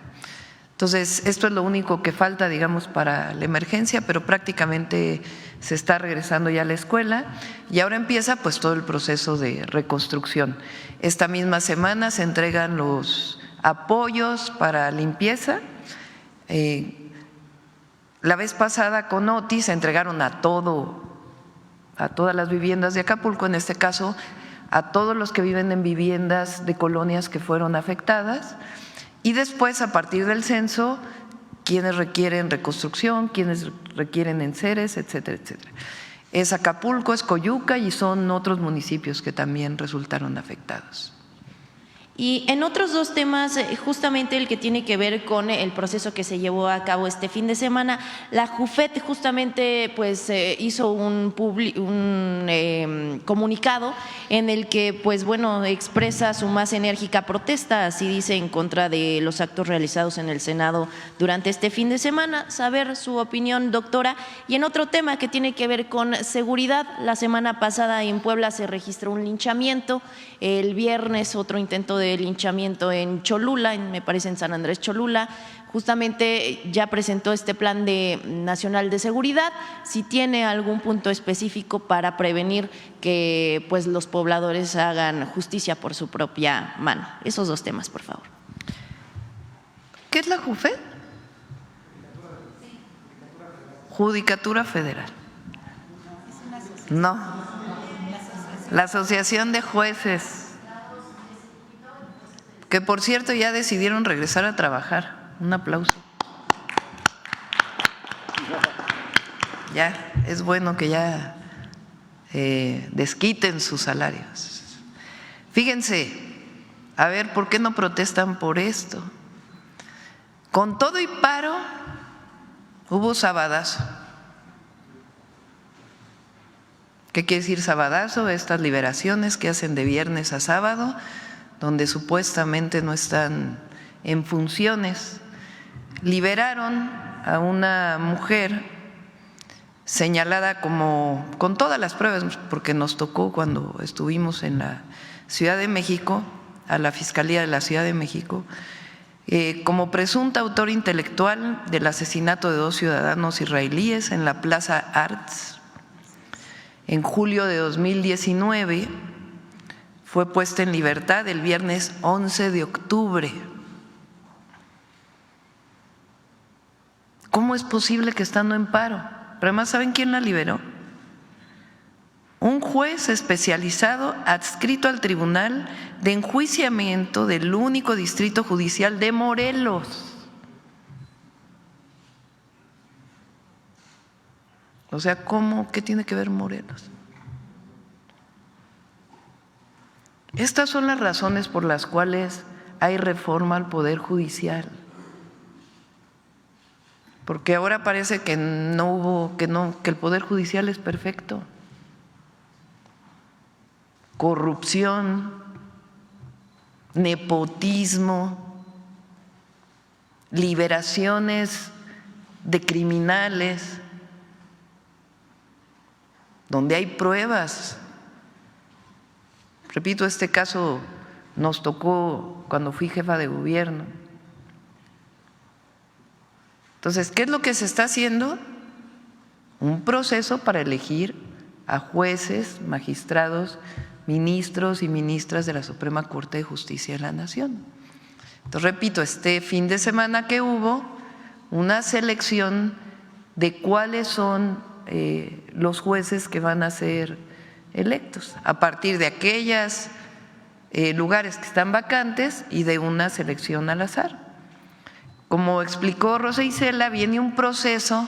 Entonces, esto es lo único que falta, digamos, para la emergencia, pero prácticamente se está regresando ya a la escuela y ahora empieza pues todo el proceso de reconstrucción. Esta misma semana se entregan los apoyos para limpieza. La vez pasada con OTI se entregaron a todas las viviendas de Acapulco, en este caso a todos los que viven en viviendas de colonias que fueron afectadas, y después a partir del censo quienes requieren reconstrucción, quienes requieren enseres, etcétera, etcétera. Es Acapulco, es Coyuca y son otros municipios que también resultaron afectados. Y en otros dos temas, justamente el que tiene que ver con el proceso que se llevó a cabo este fin de semana, la JUFET justamente pues hizo un comunicado en el que pues bueno expresa su más enérgica protesta, así dice, en contra de los actos realizados en el Senado durante este fin de semana. Saber su opinión, doctora. Y en otro tema que tiene que ver con seguridad, la semana pasada en Puebla se registró un linchamiento, el viernes otro intento de linchamiento en Cholula, me parece en San Andrés Cholula. Justamente ya presentó este plan nacional de seguridad. Si tiene algún punto específico para prevenir que pues los pobladores hagan justicia por su propia mano. Esos dos temas, por favor. ¿Qué es la JUFED? Judicatura Federal. No. La Asociación de Jueces, que por cierto ya decidieron regresar a trabajar. Un aplauso. Ya, es bueno que ya desquiten sus salarios. Fíjense, a ver, ¿por qué no protestan por esto? Con todo y paro, hubo sabadazo. ¿Qué quiere decir sabadazo? Estas liberaciones que hacen de viernes a sábado, donde supuestamente no están en funciones. Liberaron a una mujer señalada como, con todas las pruebas, porque nos tocó cuando estuvimos en la Ciudad de México, a la Fiscalía de la Ciudad de México, como presunta autora intelectual del asesinato de 2 ciudadanos israelíes en la Plaza Arts. En julio de 2019 fue puesta en libertad el viernes 11 de octubre. ¿Cómo es posible que estando en paro? Pero además, ¿saben quién la liberó? Un juez especializado adscrito al Tribunal de Enjuiciamiento del único distrito judicial de Morelos. O sea, ¿qué tiene que ver Morelos? Estas son las razones por las cuales hay reforma al Poder Judicial. Porque ahora parece que que el Poder Judicial es perfecto. Corrupción, nepotismo, liberaciones de criminales, donde hay pruebas. Repito, este caso nos tocó cuando fui jefa de gobierno. Entonces, ¿qué es lo que se está haciendo? Un proceso para elegir a jueces, magistrados, ministros y ministras de la Suprema Corte de Justicia de la Nación. Entonces, repito, este fin de semana que hubo una selección de cuáles son los jueces que van a ser electos, a partir de aquellos lugares que están vacantes y de una selección al azar. Como explicó Rosa Isela, viene un proceso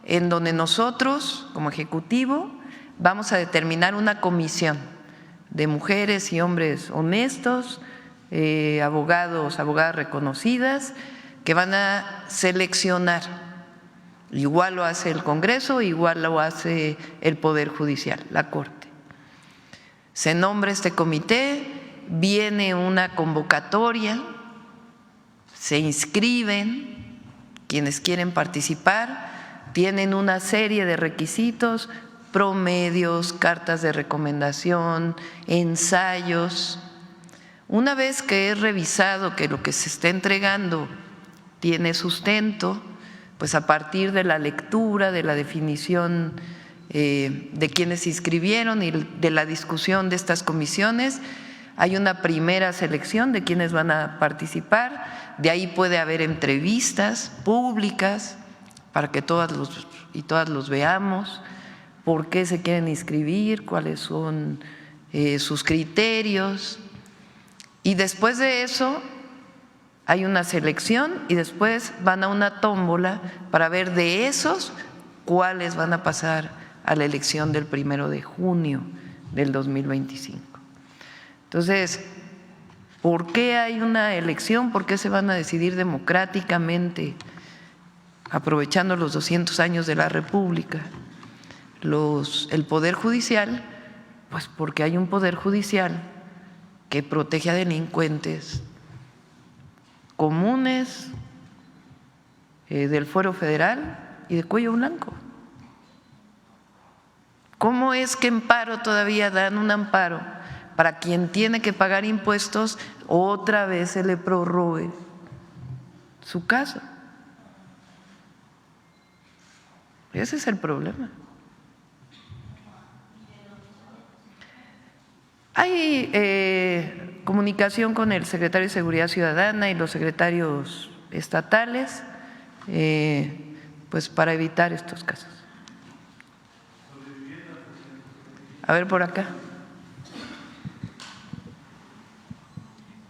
en donde nosotros, como Ejecutivo, vamos a determinar una comisión de mujeres y hombres honestos, abogados, abogadas reconocidas, que van a seleccionar. Igual lo hace el Congreso, igual lo hace el Poder Judicial, la Corte. Se nombra este comité, viene una convocatoria se inscriben quienes quieren participar, tienen una serie de requisitos, promedios, cartas de recomendación, ensayos. Una vez que es revisado que lo que se está entregando tiene sustento, pues a partir de la lectura, de la definición de quienes se inscribieron y de la discusión de estas comisiones, hay una primera selección de quienes van a participar. De ahí puede haber entrevistas públicas para que todas los veamos, por qué se quieren inscribir, cuáles son sus criterios. Y después de eso hay una selección y después van a una tómbola para ver de esos cuáles van a pasar a la elección del 1 de junio del 2025. Entonces, ¿por qué hay una elección? ¿Por qué se van a decidir democráticamente, aprovechando los 200 años de la República, el Poder Judicial? Pues porque hay un Poder Judicial que protege a delincuentes comunes del Fuero Federal y de cuello blanco. ¿Cómo es que en paro todavía dan un amparo para quien tiene que pagar impuestos, otra vez se le prorrogue su caso? Ese es el problema. Hay comunicación con el secretario de Seguridad Ciudadana y los secretarios estatales, pues para evitar estos casos. A ver, por acá.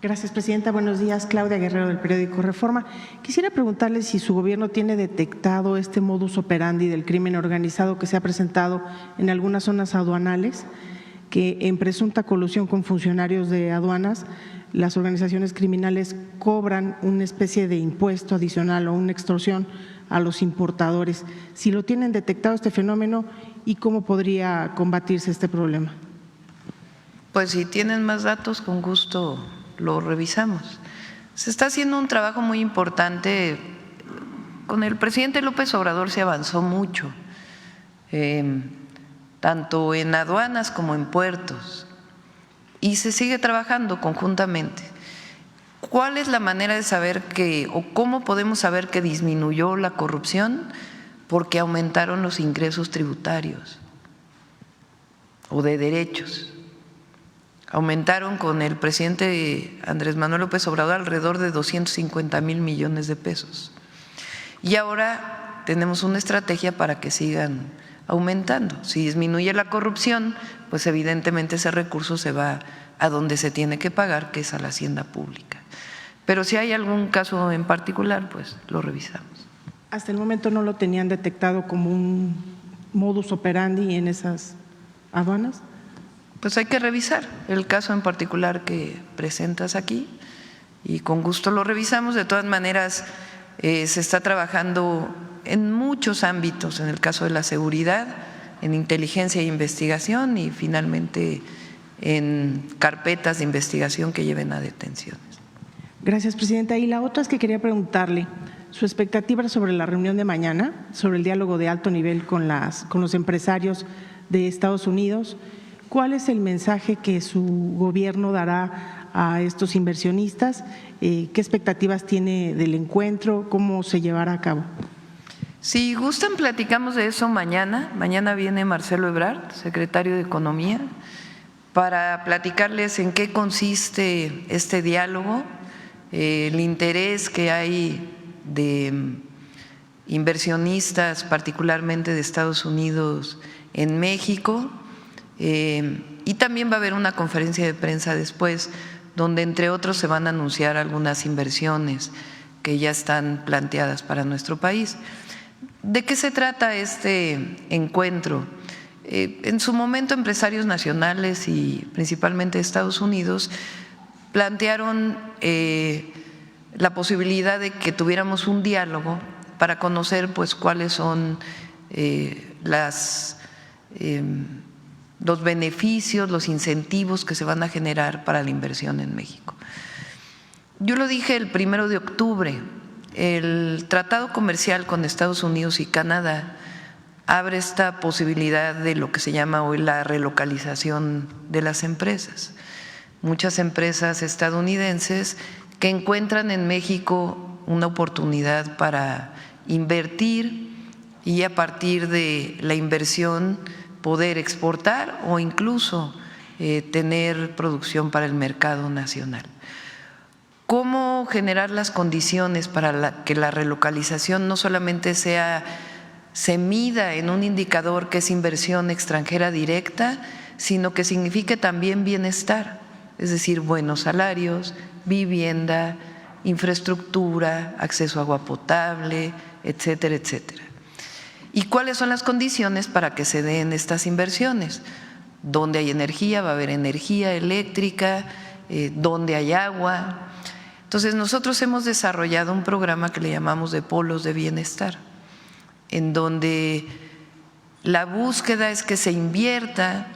Gracias, presidenta. Buenos días. Claudia Guerrero, del periódico Reforma. Quisiera preguntarle si su gobierno tiene detectado este modus operandi del crimen organizado que se ha presentado en algunas zonas aduanales, que en presunta colusión con funcionarios de aduanas, las organizaciones criminales cobran una especie de impuesto adicional o una extorsión a los importadores. Si lo tienen detectado este fenómeno y cómo podría combatirse este problema. Pues si tienen más datos, con gusto lo revisamos. Se está haciendo un trabajo muy importante. Con el presidente López Obrador se avanzó mucho, tanto en aduanas como en puertos, y se sigue trabajando conjuntamente. ¿Cuál es la manera de saber o cómo podemos saber que disminuyó la corrupción? Porque aumentaron los ingresos tributarios o de derechos. Aumentaron con el presidente Andrés Manuel López Obrador alrededor de 250,000 millones de pesos. Y ahora tenemos una estrategia para que sigan aumentando. Si disminuye la corrupción, pues evidentemente ese recurso se va a donde se tiene que pagar, que es a la hacienda pública. Pero si hay algún caso en particular, pues lo revisamos. Hasta el momento no lo tenían detectado como un modus operandi en esas aduanas. Pues hay que revisar el caso en particular que presentas aquí y con gusto lo revisamos. De todas maneras, se está trabajando en muchos ámbitos, en el caso de la seguridad, en inteligencia e investigación y finalmente en carpetas de investigación que lleven a detenciones. Gracias, presidenta. Y la otra es que quería preguntarle su expectativa sobre la reunión de mañana, sobre el diálogo de alto nivel con los empresarios de Estados Unidos. ¿Cuál es el mensaje que su gobierno dará a estos inversionistas? ¿Qué expectativas tiene del encuentro? ¿Cómo se llevará a cabo? Si gustan, platicamos de eso mañana. Mañana viene Marcelo Ebrard, secretario de Economía, para platicarles en qué consiste este diálogo, el interés que hay de inversionistas, particularmente de Estados Unidos, en México. Y también va a haber una conferencia de prensa después, donde entre otros se van a anunciar algunas inversiones que ya están planteadas para nuestro país. ¿De qué se trata este encuentro? En su momento, empresarios nacionales y principalmente de Estados Unidos plantearon la posibilidad de que tuviéramos un diálogo para conocer pues cuáles son los beneficios, los incentivos que se van a generar para la inversión en México. Yo lo dije el 1 de octubre, el tratado comercial con Estados Unidos y Canadá abre esta posibilidad de lo que se llama hoy la relocalización de las empresas. Muchas empresas estadounidenses que encuentran en México una oportunidad para invertir y a partir de la inversión poder exportar o incluso tener producción para el mercado nacional. ¿Cómo generar las condiciones para que la relocalización no solamente se mida en un indicador que es inversión extranjera directa, sino que signifique también bienestar, es decir, buenos salarios, vivienda, infraestructura, acceso a agua potable, etcétera, etcétera? ¿Y cuáles son las condiciones para que se den estas inversiones? Donde hay energía, va a haber energía eléctrica, donde hay agua. Entonces, nosotros hemos desarrollado un programa que le llamamos de polos de bienestar, en donde la búsqueda es que se invierta,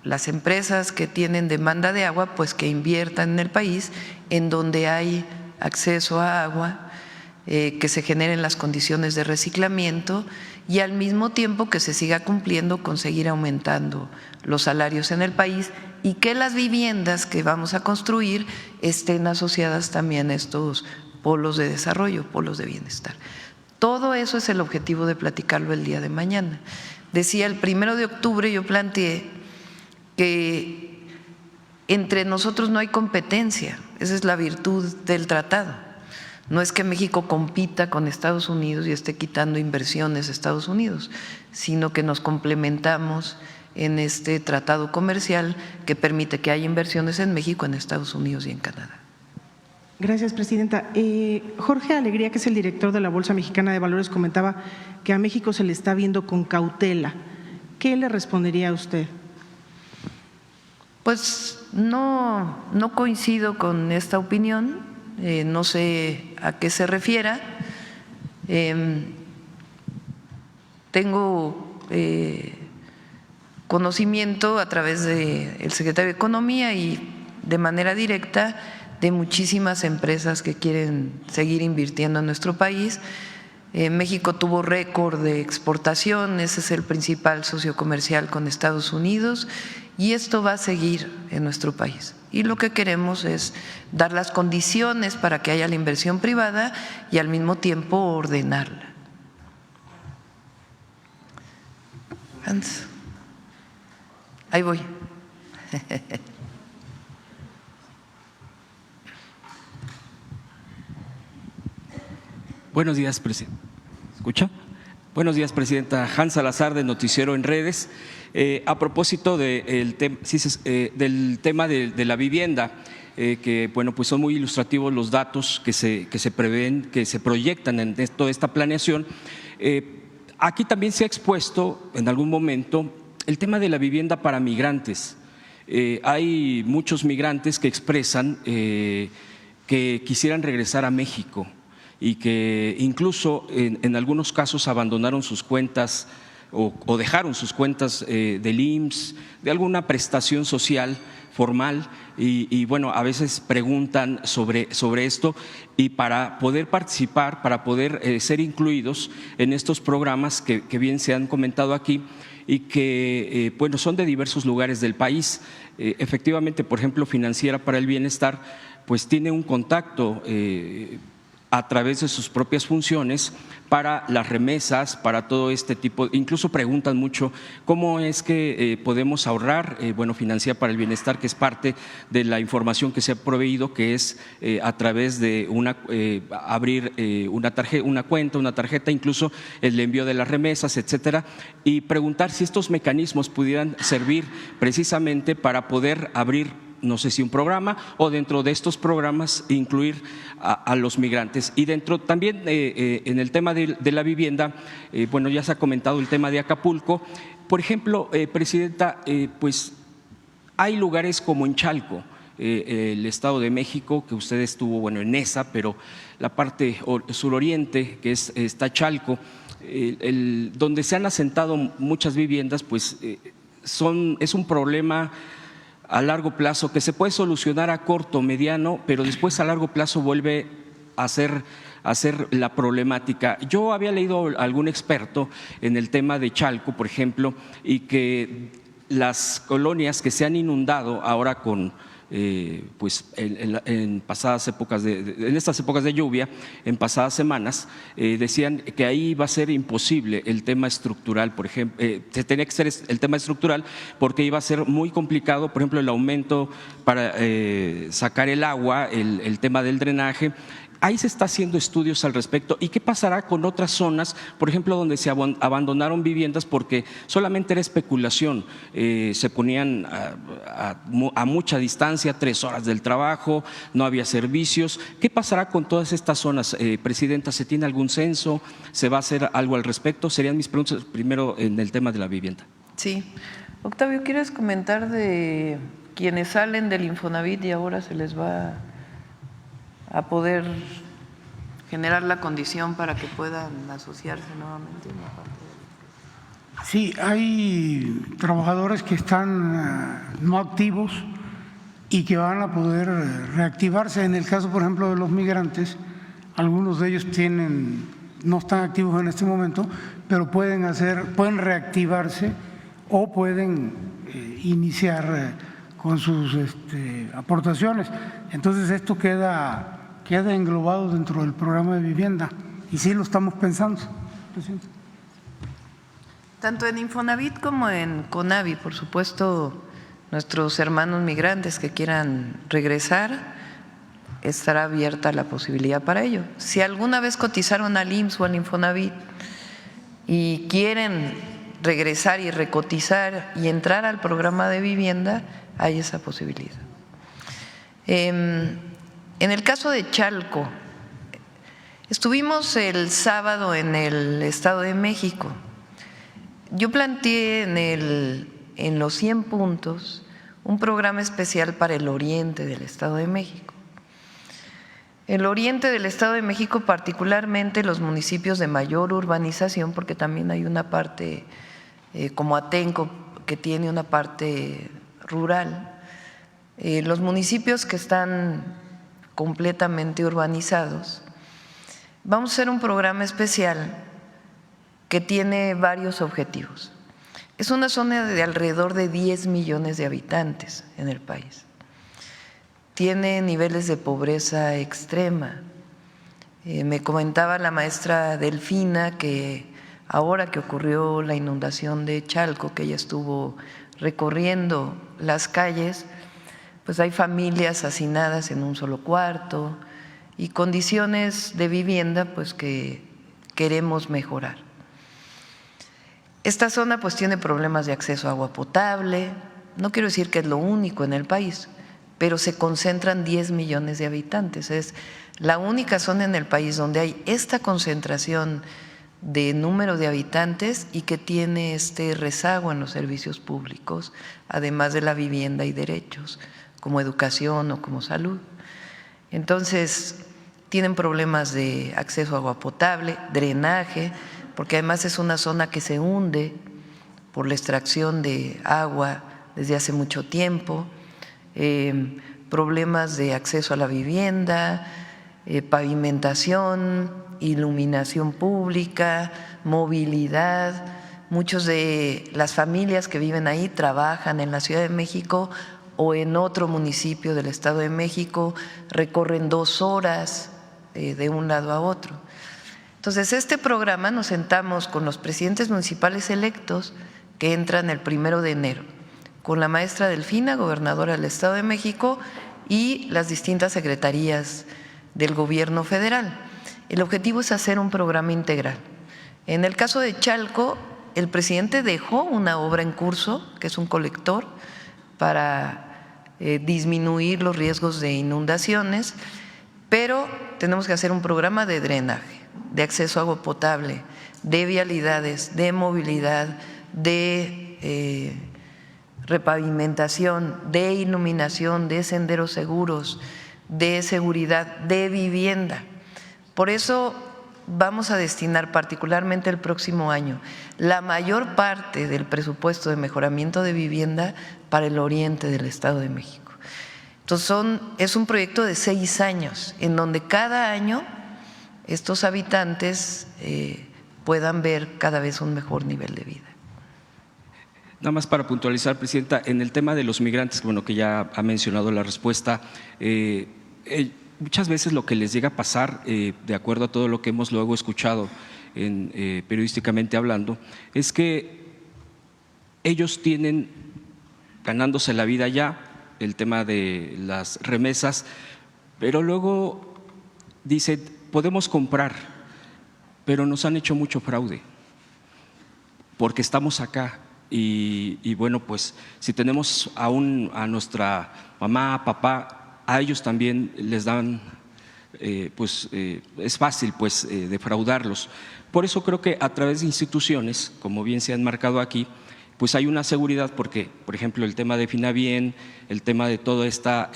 las empresas que tienen demanda de agua, pues que inviertan en el país, en donde hay acceso a agua, que se generen las condiciones de reciclamiento y al mismo tiempo que se siga cumpliendo con seguir aumentando los salarios en el país y que las viviendas que vamos a construir estén asociadas también a estos polos de desarrollo, polos de bienestar. Todo eso es el objetivo de platicarlo el día de mañana. Decía, el 1 de octubre yo planteé que entre nosotros no hay competencia, esa es la virtud del tratado. No es que México compita con Estados Unidos y esté quitando inversiones a Estados Unidos, sino que nos complementamos en este tratado comercial que permite que haya inversiones en México, en Estados Unidos y en Canadá. Gracias, presidenta. Jorge Alegría, que es el director de la Bolsa Mexicana de Valores, comentaba que a México se le está viendo con cautela. ¿Qué le respondería a usted? Pues no coincido con esta opinión. No sé a qué se refiera. Tengo conocimiento a través del secretario de Economía y de manera directa de muchísimas empresas que quieren seguir invirtiendo en nuestro país. México tuvo récord de exportación, ese es el principal socio comercial con Estados Unidos y esto va a seguir en nuestro país. Y lo que queremos es dar las condiciones para que haya la inversión privada y al mismo tiempo ordenarla. Hans, ahí voy. Buenos días, presidente. ¿Escucha? Buenos días, presidenta. Hans Salazar, de Noticiero en Redes. A propósito del tema de la vivienda, que bueno, pues son muy ilustrativos los datos que se prevén, que se proyectan en toda esta planeación. Aquí también se ha expuesto en algún momento el tema de la vivienda para migrantes. Hay muchos migrantes que expresan que quisieran regresar a México y que incluso en algunos casos abandonaron sus cuentas o dejaron sus cuentas del IMSS, de alguna prestación social formal y bueno, a veces preguntan sobre esto y para poder participar, para poder ser incluidos en estos programas que bien se han comentado aquí y que bueno, son de diversos lugares del país. Efectivamente, por ejemplo, Financiera para el Bienestar pues tiene un contacto a través de sus propias funciones para las remesas, para todo este tipo, incluso preguntan mucho cómo es que podemos ahorrar. Bueno, Financiera para el Bienestar, que es parte de la información que se ha proveído, que es a través de abrir una cuenta, una tarjeta, incluso el envío de las remesas, etcétera, y preguntar si estos mecanismos pudieran servir precisamente para poder abrir, no sé si un programa o dentro de estos programas incluir a los migrantes. Y dentro también en el tema de la vivienda, bueno, ya se ha comentado el tema de Acapulco. Por ejemplo, presidenta, pues hay lugares como en Chalco, el Estado de México, que usted estuvo, bueno, en esa, pero la parte suroriente, que está Chalco, donde se han asentado muchas viviendas, pues es un problema a largo plazo que se puede solucionar a corto, mediano, pero después a largo plazo vuelve a ser la problemática. Yo había leído a algún experto en el tema de Chalco, por ejemplo, y que las colonias que se han inundado ahora con pues en pasadas épocas en estas épocas de lluvia, en pasadas semanas, decían que ahí iba a ser imposible el tema estructural, por ejemplo, se tenía que ser el tema estructural porque iba a ser muy complicado, por ejemplo, el aumento para sacar el agua, el tema del drenaje. Ahí se está haciendo estudios al respecto. ¿Y qué pasará con otras zonas, por ejemplo, donde se abandonaron viviendas porque solamente era especulación? Se ponían a mucha distancia, 3 horas del trabajo, no había servicios. ¿Qué pasará con todas estas zonas, Presidenta? ¿Se tiene algún censo? ¿Se va a hacer algo al respecto? Serían mis preguntas primero en el tema de la vivienda. Sí. Octavio, ¿quieres comentar de quienes salen del Infonavit y ahora se les va a poder generar la condición para que puedan asociarse nuevamente? Sí, hay trabajadores que están no activos y que van a poder reactivarse. En el caso, por ejemplo, de los migrantes, algunos de ellos no están activos en este momento, pero pueden reactivarse o pueden iniciar con sus aportaciones. Entonces esto queda englobado dentro del programa de vivienda y sí lo estamos pensando, presidente. Tanto en Infonavit como en CONAVI, por supuesto, nuestros hermanos migrantes que quieran regresar, estará abierta la posibilidad para ello. Si alguna vez cotizaron al IMSS o al Infonavit y quieren regresar y recotizar y entrar al programa de vivienda, hay esa posibilidad. En el caso de Chalco, estuvimos el sábado en el Estado de México. Yo planteé en los 100 puntos un programa especial para el oriente del Estado de México. El oriente del Estado de México, particularmente los municipios de mayor urbanización, porque también hay una parte como Atenco que tiene una parte rural. Los municipios que están completamente urbanizados, vamos a hacer un programa especial que tiene varios objetivos. Es una zona de alrededor de 10 millones de habitantes en el país. Tiene niveles de pobreza extrema. Me comentaba la maestra Delfina que ahora que ocurrió la inundación de Chalco, que ella estuvo recorriendo las calles, pues hay familias hacinadas en un solo cuarto y condiciones de vivienda pues que queremos mejorar. Esta zona pues tiene problemas de acceso a agua potable, no quiero decir que es lo único en el país, pero se concentran 10 millones de habitantes. Es la única zona en el país donde hay esta concentración de número de habitantes y que tiene este rezago en los servicios públicos, además de la vivienda y derechos, como educación o como salud. Entonces, tienen problemas de acceso a agua potable, drenaje, porque además es una zona que se hunde por la extracción de agua desde hace mucho tiempo, problemas de acceso a la vivienda, pavimentación, iluminación pública, movilidad. Muchos de las familias que viven ahí trabajan en la Ciudad de México o en otro municipio del Estado de México, recorren 2 horas de un lado a otro. Entonces, este programa nos sentamos con los presidentes municipales electos que entran el 1 de enero, con la maestra Delfina, gobernadora del Estado de México, y las distintas secretarías del gobierno federal. El objetivo es hacer un programa integral. En el caso de Chalco, el presidente dejó una obra en curso, que es un colector, para disminuir los riesgos de inundaciones, pero tenemos que hacer un programa de drenaje, de acceso a agua potable, de vialidades, de movilidad, de repavimentación, de iluminación, de senderos seguros, de seguridad, de vivienda. Por eso vamos a destinar particularmente el próximo año la mayor parte del presupuesto de mejoramiento de vivienda para el oriente del Estado de México. Entonces es un proyecto de 6 años en donde cada año estos habitantes puedan ver cada vez un mejor nivel de vida. Nada más para puntualizar, Presidenta, en el tema de los migrantes, bueno, que ya ha mencionado la respuesta, muchas veces lo que les llega a pasar, de acuerdo a todo lo que hemos luego escuchado periodísticamente hablando, es que ellos tienen ganándose la vida ya, el tema de las remesas, pero luego dicen, podemos comprar, pero nos han hecho mucho fraude, porque estamos acá. Y bueno, pues si tenemos aún a nuestra mamá, papá, a ellos también les dan, es fácil pues defraudarlos. Por eso creo que a través de instituciones, como bien se han marcado aquí, pues hay una seguridad porque, por ejemplo, el tema de Finabien, el tema de toda esta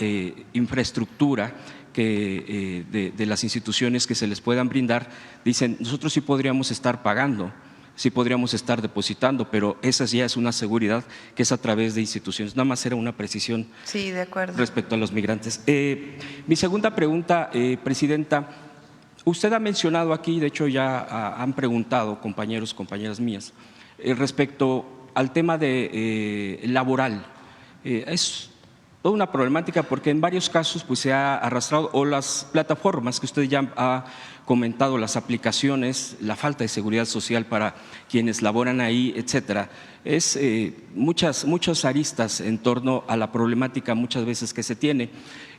infraestructura de las instituciones que se les puedan brindar, dicen, nosotros sí podríamos estar pagando, sí podríamos estar depositando, pero esa ya es una seguridad que es a través de instituciones. Nada más era una precisión. Sí, de acuerdo. Respecto a los migrantes. Mi segunda pregunta, Presidenta, usted ha mencionado aquí, de hecho ya han preguntado compañeros, compañeras mías, respecto al tema de laboral. Es toda una problemática porque en varios casos pues, se ha arrastrado, o las plataformas que usted ya ha comentado, las aplicaciones, la falta de seguridad social para quienes laboran ahí, etcétera. Es muchas aristas en torno a la problemática muchas veces que se tiene.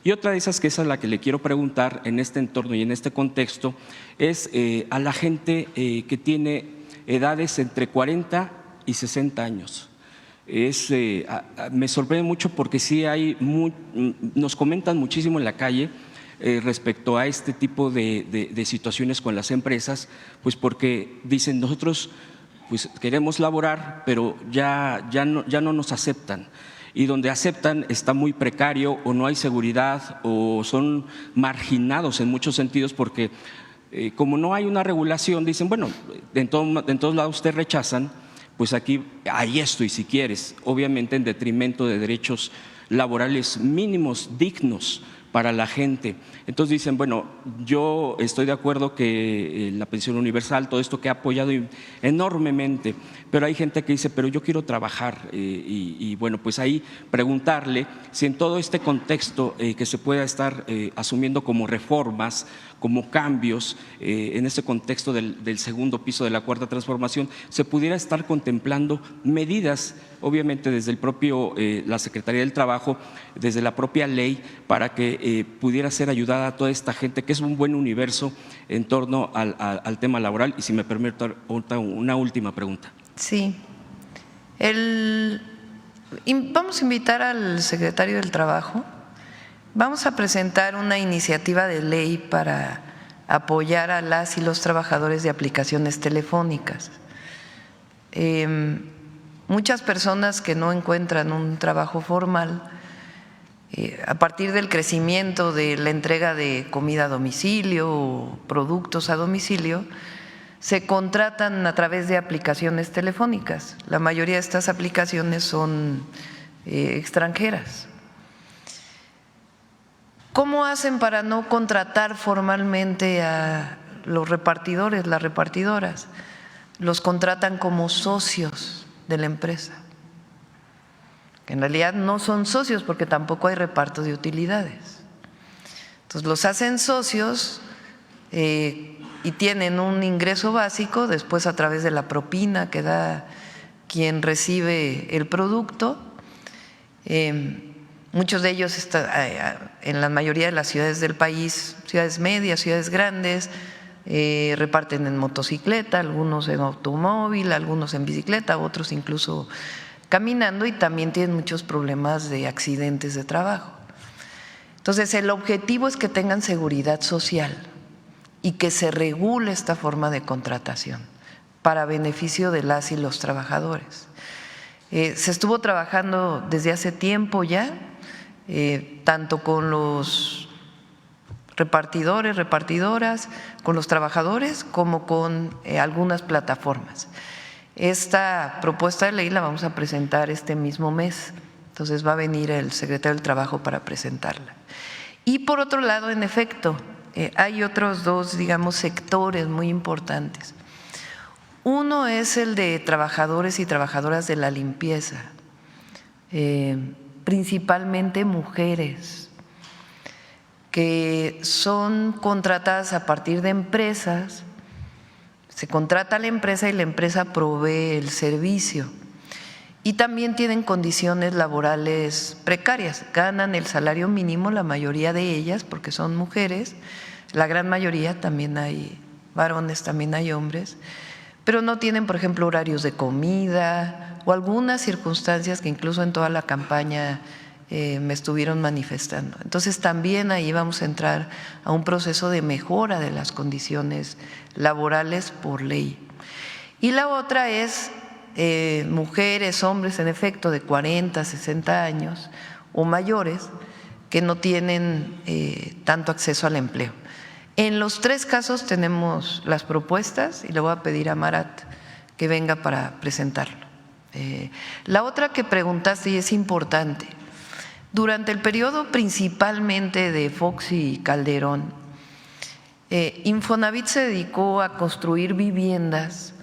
Y otra de esas, que esa es la que le quiero preguntar en este entorno y en este contexto, es a la gente que tiene edades entre 40 y 60 años. Me sorprende mucho porque sí nos comentan muchísimo en la calle respecto a este tipo de situaciones con las empresas, pues porque dicen nosotros pues queremos laborar, pero ya no nos aceptan. Y donde aceptan está muy precario o no hay seguridad o son marginados en muchos sentidos porque como no hay una regulación, dicen, bueno, en todos lados te rechazan, pues aquí hay esto y si quieres, obviamente en detrimento de derechos laborales mínimos, dignos para la gente. Entonces dicen, bueno, yo estoy de acuerdo que la pensión universal, todo esto que ha apoyado enormemente, pero hay gente que dice, pero yo quiero trabajar y bueno, pues ahí preguntarle si en todo este contexto que se pueda estar asumiendo como reformas, como cambios en este contexto del segundo piso de la cuarta transformación, se pudiera estar contemplando medidas, obviamente desde el propio, la Secretaría del Trabajo, desde la propia ley, para que pudiera ser ayudada a toda esta gente, que es un buen universo en torno al tema laboral. Y si me permite una última pregunta. Sí. Vamos a invitar al secretario del Trabajo. Vamos a presentar una iniciativa de ley para apoyar a las y los trabajadores de aplicaciones telefónicas. Muchas personas que no encuentran un trabajo formal, a partir del crecimiento de la entrega de comida a domicilio o productos a domicilio, se contratan a través de aplicaciones telefónicas. La mayoría de estas aplicaciones son extranjeras. ¿Cómo hacen para no contratar formalmente a los repartidores, las repartidoras? Los contratan como socios de la empresa, que en realidad no son socios porque tampoco hay reparto de utilidades. Entonces los hacen socios y tienen un ingreso básico, después a través de la propina que da quien recibe el producto. Muchos de ellos están en la mayoría de las ciudades del país, ciudades medias, ciudades grandes, reparten en motocicleta, algunos en automóvil, algunos en bicicleta, otros incluso caminando, y también tienen muchos problemas de accidentes de trabajo. Entonces, el objetivo es que tengan seguridad social y que se regule esta forma de contratación para beneficio de las y los trabajadores. Se estuvo trabajando desde hace tiempo ya, tanto con los repartidores, repartidoras, con los trabajadores, como con algunas plataformas. Esta propuesta de ley la vamos a presentar este mismo mes, entonces va a venir el secretario del Trabajo para presentarla. Y por otro lado, en efecto, hay otros dos, digamos, sectores muy importantes. Uno es el de trabajadores y trabajadoras de la limpieza, principalmente mujeres, que son contratadas a partir de empresas. Se contrata a la empresa y la empresa provee el servicio. Y también tienen condiciones laborales precarias, ganan el salario mínimo la mayoría de ellas porque son mujeres, la gran mayoría, también hay varones, también hay hombres, pero no tienen, por ejemplo, horarios de comida o algunas circunstancias que incluso en toda la campaña me estuvieron manifestando. Entonces también ahí vamos a entrar a un proceso de mejora de las condiciones laborales por ley. Y la otra es mujeres, hombres en efecto de 40, 60 años o mayores que no tienen tanto acceso al empleo. En los tres casos tenemos las propuestas y le voy a pedir a Marat que venga para presentarlo. La otra que preguntaste y es importante, durante el periodo principalmente de Fox y Calderón, Infonavit se dedicó a construir viviendas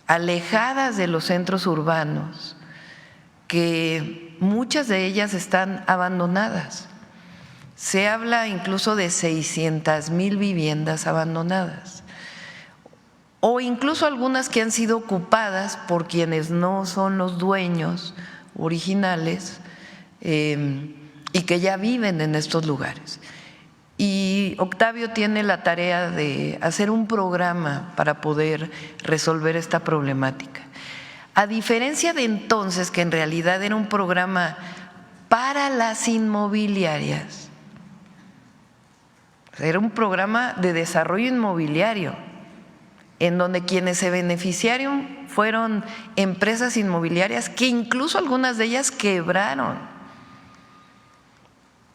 alejadas de los centros urbanos, que muchas de ellas están abandonadas. Se habla incluso de 600,000 viviendas abandonadas, o incluso algunas que han sido ocupadas por quienes no son los dueños originales y que ya viven en estos lugares. Y Octavio tiene la tarea de hacer un programa para poder resolver esta problemática. A diferencia de entonces, que en realidad era un programa para las inmobiliarias, era un programa de desarrollo inmobiliario, en donde quienes se beneficiaron fueron empresas inmobiliarias que incluso algunas de ellas quebraron,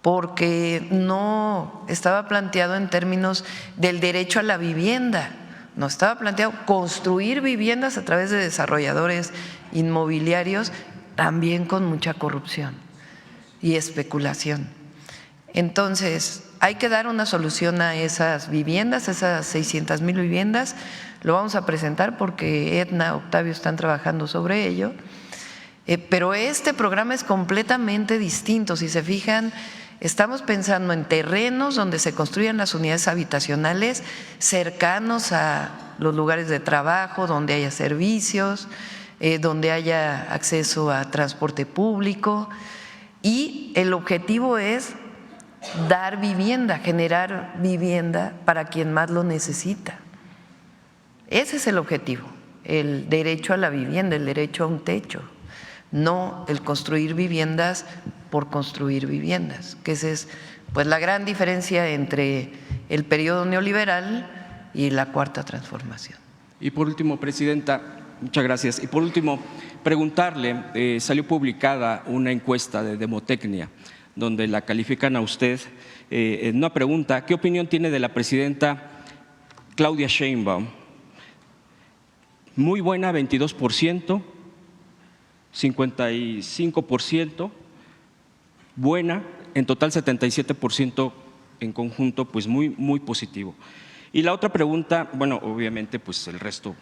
porque no estaba planteado en términos del derecho a la vivienda, no estaba planteado construir viviendas a través de desarrolladores inmobiliarios, también con mucha corrupción y especulación. Entonces, hay que dar una solución a esas viviendas, esas 600,000 viviendas. Lo vamos a presentar porque Edna, Octavio están trabajando sobre ello, pero este programa es completamente distinto. Si se fijan, estamos pensando en terrenos donde se construyan las unidades habitacionales cercanos a los lugares de trabajo, donde haya servicios, donde haya acceso a transporte público, y el objetivo es dar vivienda, generar vivienda para quien más lo necesita. Ese es el objetivo, el derecho a la vivienda, el derecho a un techo, no el construir viviendas por construir viviendas, que esa es pues la gran diferencia entre el periodo neoliberal y la Cuarta Transformación. Y por último, Presidenta, muchas gracias. Y por último, preguntarle, salió publicada una encuesta de Demotecnia, donde la califican a usted en una pregunta: ¿qué opinión tiene de la presidenta Claudia Sheinbaum? Muy buena, 22%, 55%, buena, en total 77% en conjunto, pues muy positivo. Y la otra pregunta, bueno, obviamente pues el resto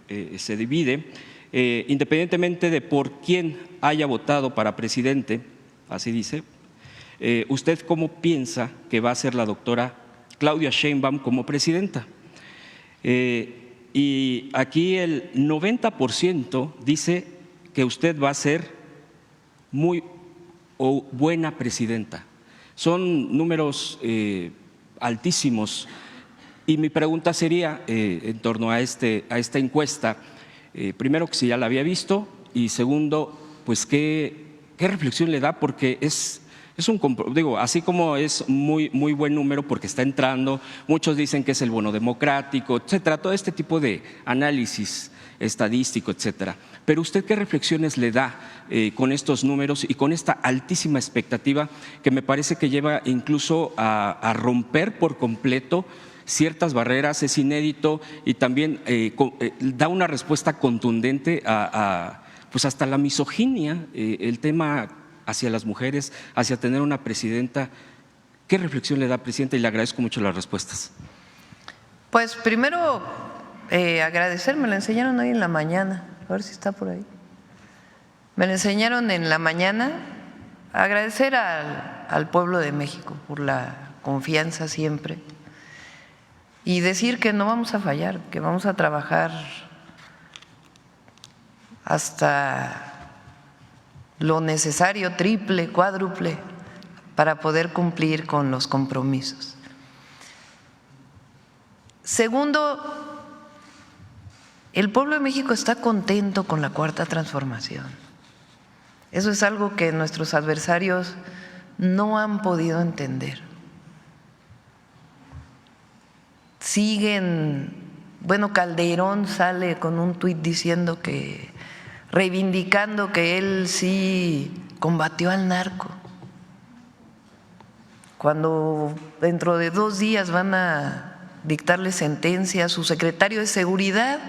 se divide, independientemente de por quién haya votado para presidente, así dice, ¿usted cómo piensa que va a ser la doctora Claudia Sheinbaum como presidenta? Y aquí el 90% dice que usted va a ser muy buena presidenta. Son números altísimos. Y mi pregunta sería en torno a esta encuesta, primero, que si ya la había visto, y segundo, pues qué reflexión le da, porque digo, así como es muy buen número porque está entrando, muchos dicen que es el bono democrático, etcétera, todo este tipo de análisis estadístico, etcétera. Pero ¿usted qué reflexiones le da con estos números y con esta altísima expectativa que me parece que lleva incluso a romper por completo ciertas barreras? Es inédito y también da una respuesta contundente pues hasta la misoginia, el tema hacia las mujeres, hacia tener una presidenta. ¿Qué reflexión le da, presidenta? Y le agradezco mucho las respuestas. Pues primero agradecer, me la enseñaron hoy en la mañana, a ver si está por ahí. Me la enseñaron en la mañana, agradecer al pueblo de México por la confianza siempre y decir que no vamos a fallar, que vamos a trabajar hasta lo necesario, triple, cuádruple, para poder cumplir con los compromisos. Segundo, el pueblo de México está contento con la Cuarta Transformación. Eso es algo que nuestros adversarios no han podido entender. Siguen, bueno, Calderón sale con un tuit diciendo que, reivindicando que él sí combatió al narco, cuando dentro de 2 días van a dictarle sentencia a su secretario de Seguridad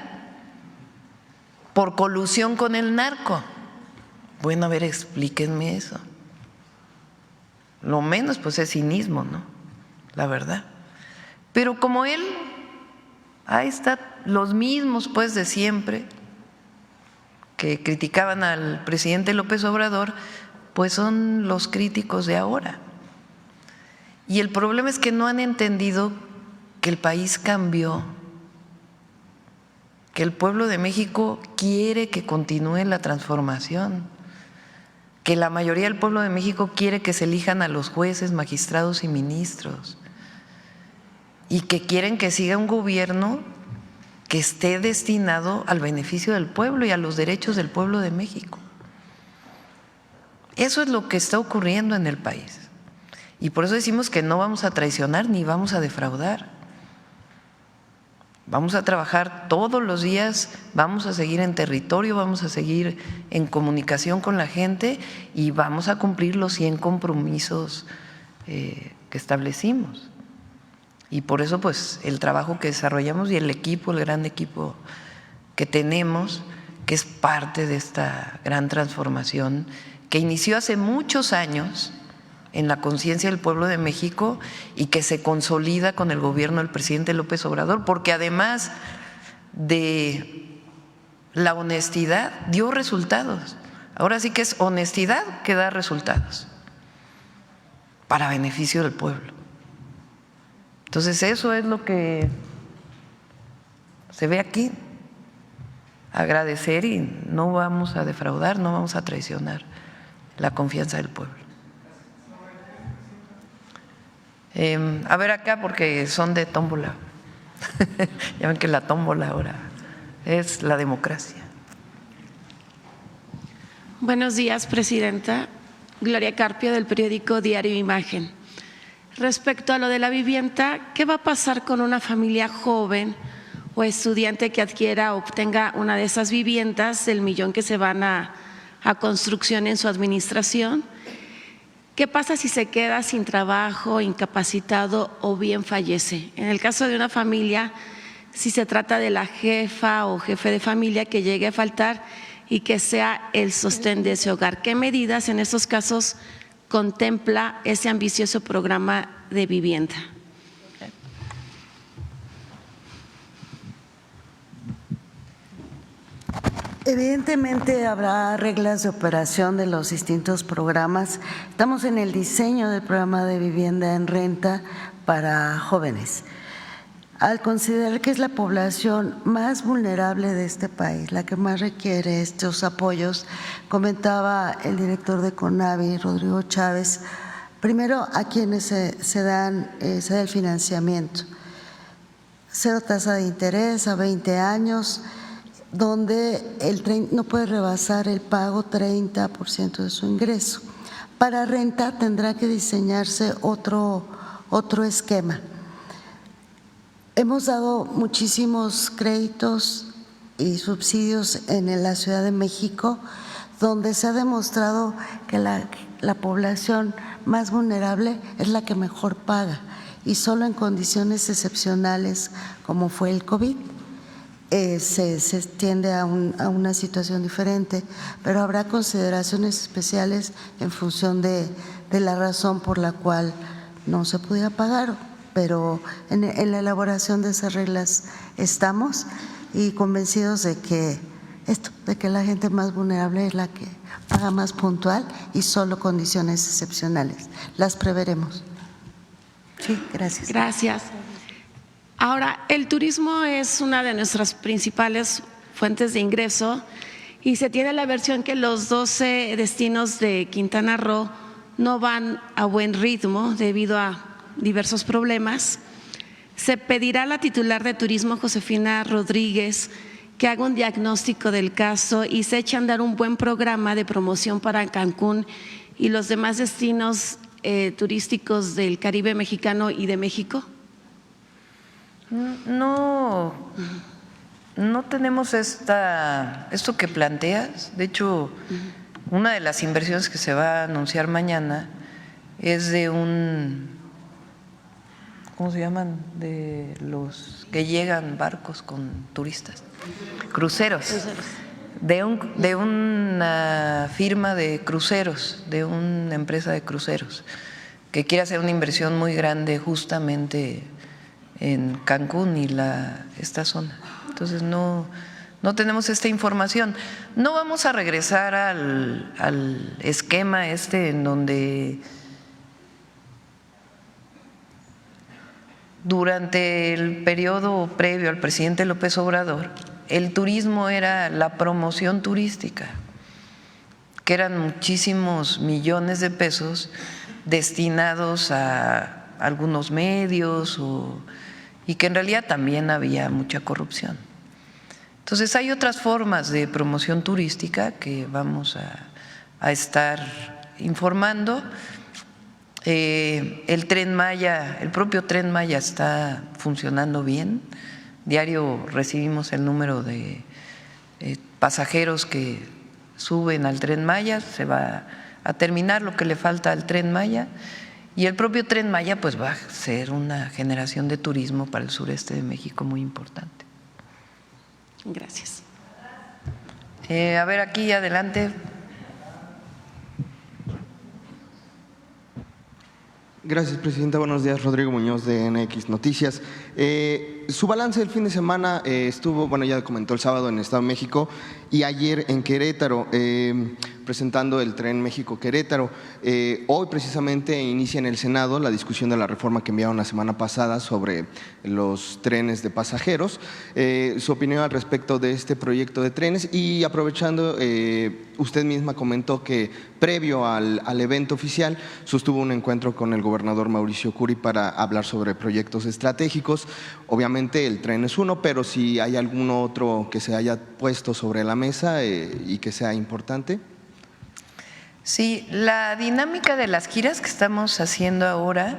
por colusión con el narco. Bueno, a ver, explíquenme eso. Lo menos pues es cinismo, ¿no? La verdad. Pero como él, ahí están los mismos pues de siempre que criticaban al presidente López Obrador, pues son los críticos de ahora. Y el problema es que no han entendido que el país cambió, que el pueblo de México quiere que continúe la transformación, que la mayoría del pueblo de México quiere que se elijan a los jueces, magistrados y ministros, y que quieren que siga un gobierno que esté destinado al beneficio del pueblo y a los derechos del pueblo de México. Eso es lo que está ocurriendo en el país. Y por eso decimos que no vamos a traicionar ni vamos a defraudar. Vamos a trabajar todos los días, vamos a seguir en territorio, vamos a seguir en comunicación con la gente y vamos a cumplir los 100 compromisos que establecimos. Y por eso pues el trabajo que desarrollamos y el equipo, el gran equipo que tenemos, que es parte de esta gran transformación que inició hace muchos años en la conciencia del pueblo de México y que se consolida con el gobierno del presidente López Obrador, porque además de la honestidad dio resultados. Ahora sí que es honestidad que da resultados para beneficio del pueblo. Entonces eso es lo que se ve aquí. Agradecer y no vamos a defraudar, no vamos a traicionar la confianza del pueblo. A ver acá, porque son de tómbola. Ya ven que la tómbola ahora es la democracia. Buenos días, presidenta. Gloria Carpio, del periódico Diario Imagen. Respecto a lo de la vivienda, ¿qué va a pasar con una familia joven o estudiante que adquiera o obtenga una de esas viviendas del millón que se van a construcción en su administración? ¿Qué pasa si se queda sin trabajo, incapacitado o bien fallece? En el caso de una familia, si se trata de la jefa o jefe de familia que llegue a faltar y que sea el sostén de ese hogar, ¿qué medidas en estos casos contempla ese ambicioso programa de vivienda? Evidentemente habrá reglas de operación de los distintos programas. Estamos en el diseño del programa de vivienda en renta para jóvenes. Al considerar que es la población más vulnerable de este país, la que más requiere estos apoyos, comentaba el director de CONAVI, Rodrigo Chávez, primero a quienes se da el financiamiento. 0 tasa de interés a 20 años, donde no puede rebasar el pago 30% de su ingreso. Para renta tendrá que diseñarse otro esquema. Hemos dado muchísimos créditos y subsidios en la Ciudad de México, donde se ha demostrado que la población más vulnerable es la que mejor paga, y solo en condiciones excepcionales como fue el COVID se tiende a una situación diferente, pero habrá consideraciones especiales en función de la razón por la cual no se pudiera pagar, pero en la elaboración de esas reglas estamos y convencidos de que la gente más vulnerable es la que paga más puntual y solo condiciones excepcionales. Las preveremos. Sí, gracias. Gracias. Ahora, el turismo es una de nuestras principales fuentes de ingreso y se tiene la versión que los 12 destinos de Quintana Roo no van a buen ritmo debido a diversos problemas. Se pedirá a la titular de turismo, Josefina Rodríguez, que haga un diagnóstico del caso y se eche a andar un buen programa de promoción para Cancún y los demás destinos turísticos del Caribe mexicano y de México. No tenemos esto que planteas. De hecho, una de las inversiones que se va a anunciar mañana es de ¿cómo se llaman? De los que llegan barcos con turistas, cruceros. De una firma de cruceros, de una empresa de cruceros, que quiere hacer una inversión muy grande justamente en Cancún y esta zona. Entonces no tenemos esta información. No vamos a regresar al esquema en donde durante el periodo previo al presidente López Obrador el turismo era la promoción turística, que eran muchísimos millones de pesos destinados a algunos medios y que en realidad también había mucha corrupción. Entonces hay otras formas de promoción turística que vamos a estar informando. El Tren Maya, el propio Tren Maya está funcionando bien. Diario recibimos el número de pasajeros que suben al Tren Maya. Se va a terminar lo que le falta al Tren Maya. Y el propio Tren Maya pues va a ser una generación de turismo para el sureste de México muy importante. Gracias. A ver, aquí adelante. Gracias, Presidenta. Buenos días. Rodrigo Muñoz, de NX Noticias. Su balance del fin de semana estuvo, bueno, ya comentó el sábado en el Estado de México y ayer en Querétaro, presentando el Tren México-Querétaro. Hoy precisamente inicia en el Senado la discusión de la reforma que enviaron la semana pasada sobre los trenes de pasajeros. Su opinión al respecto de este proyecto de trenes y aprovechando, usted misma comentó que previo al evento oficial sostuvo un encuentro con el gobernador Mauricio Curi para hablar sobre proyectos estratégicos. Obviamente el tren es uno, pero si hay algún otro que se haya puesto sobre la mesa y que sea importante. Sí, la dinámica de las giras que estamos haciendo ahora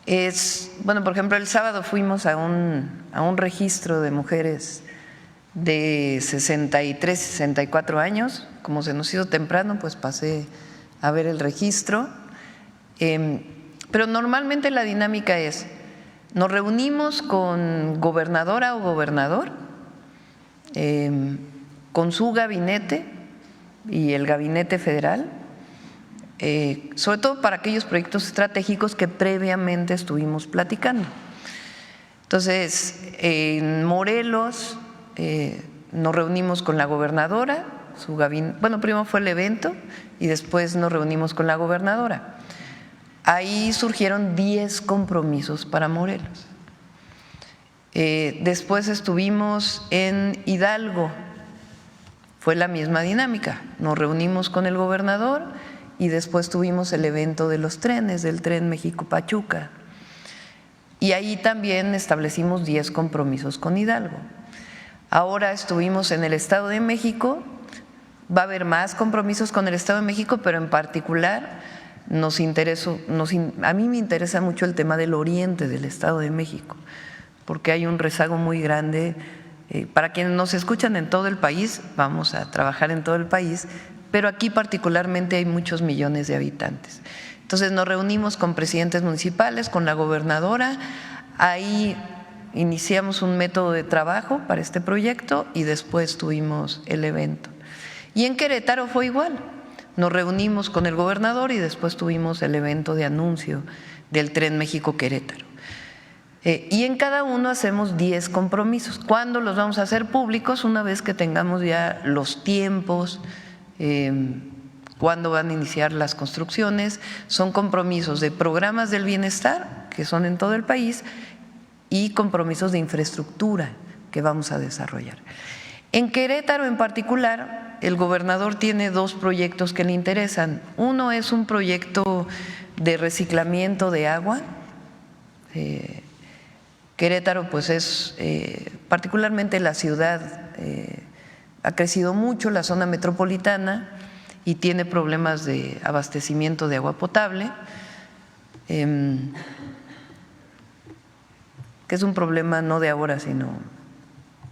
es, bueno, por ejemplo, el sábado fuimos a un registro de mujeres de 63, 64 años. Como se nos hizo temprano, pues pasé a ver el registro. Pero normalmente la dinámica es, nos reunimos con gobernadora o gobernador, con su gabinete y el gabinete federal, sobre todo para aquellos proyectos estratégicos que previamente estuvimos platicando. Entonces, en Morelos nos reunimos con la gobernadora, su gabinete, bueno, primero fue el evento y después nos reunimos con la gobernadora. Ahí surgieron 10 compromisos para Morelos. Después estuvimos en Hidalgo, fue la misma dinámica, nos reunimos con el gobernador y después tuvimos el evento de los trenes, del Tren México-Pachuca. Y ahí también establecimos 10 compromisos con Hidalgo. Ahora estuvimos en el Estado de México, va a haber más compromisos con el Estado de México, pero en particular a mí me interesa mucho el tema del oriente del Estado de México, porque hay un rezago muy grande Para quienes nos escuchan en todo el país, vamos a trabajar en todo el país, pero aquí particularmente hay muchos millones de habitantes. Entonces nos reunimos con presidentes municipales, con la gobernadora, ahí iniciamos un método de trabajo para este proyecto y después tuvimos el evento. Y en Querétaro fue igual, nos reunimos con el gobernador y después tuvimos el evento de anuncio del Tren México-Querétaro. Y en cada uno hacemos 10 compromisos. ¿Cuándo los vamos a hacer públicos? Una vez que tengamos ya los tiempos, cuándo van a iniciar las construcciones. Son compromisos de programas del bienestar, que son en todo el país, y compromisos de infraestructura que vamos a desarrollar. En Querétaro en particular, el gobernador tiene 2 proyectos que le interesan. Uno es un proyecto de reciclamiento de agua. Querétaro pues es, particularmente la ciudad, ha crecido mucho, la zona metropolitana, y tiene problemas de abastecimiento de agua potable, que es un problema no de ahora, sino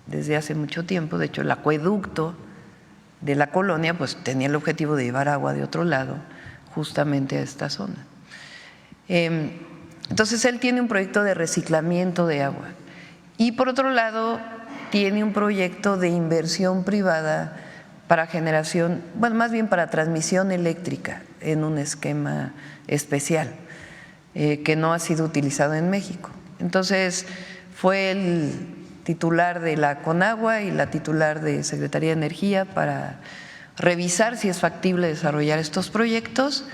desde hace mucho tiempo. De hecho, el acueducto de la colonia pues tenía el objetivo de llevar agua de otro lado justamente a esta zona. Entonces él tiene un proyecto de reciclamiento de agua y por otro lado tiene un proyecto de inversión privada para generación, bueno, más bien para transmisión eléctrica en un esquema especial que no ha sido utilizado en México. Entonces fue el titular de la Conagua y la titular de Secretaría de Energía para revisar si es factible desarrollar estos proyectos.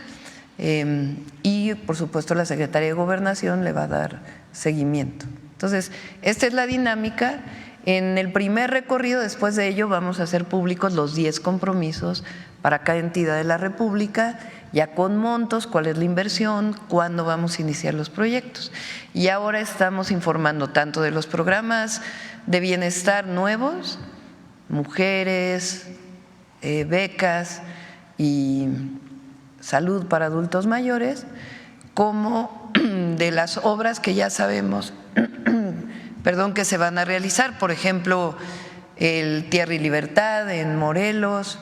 Y por supuesto la Secretaría de Gobernación le va a dar seguimiento. Entonces, esta es la dinámica. En el primer recorrido, después de ello, vamos a hacer públicos los 10 compromisos para cada entidad de la República, ya con montos, cuál es la inversión, cuándo vamos a iniciar los proyectos. Y ahora estamos informando tanto de los programas de bienestar nuevos, mujeres, becas y salud para adultos mayores, como de las obras que ya sabemos que se van a realizar, por ejemplo, el Tierra y Libertad en Morelos,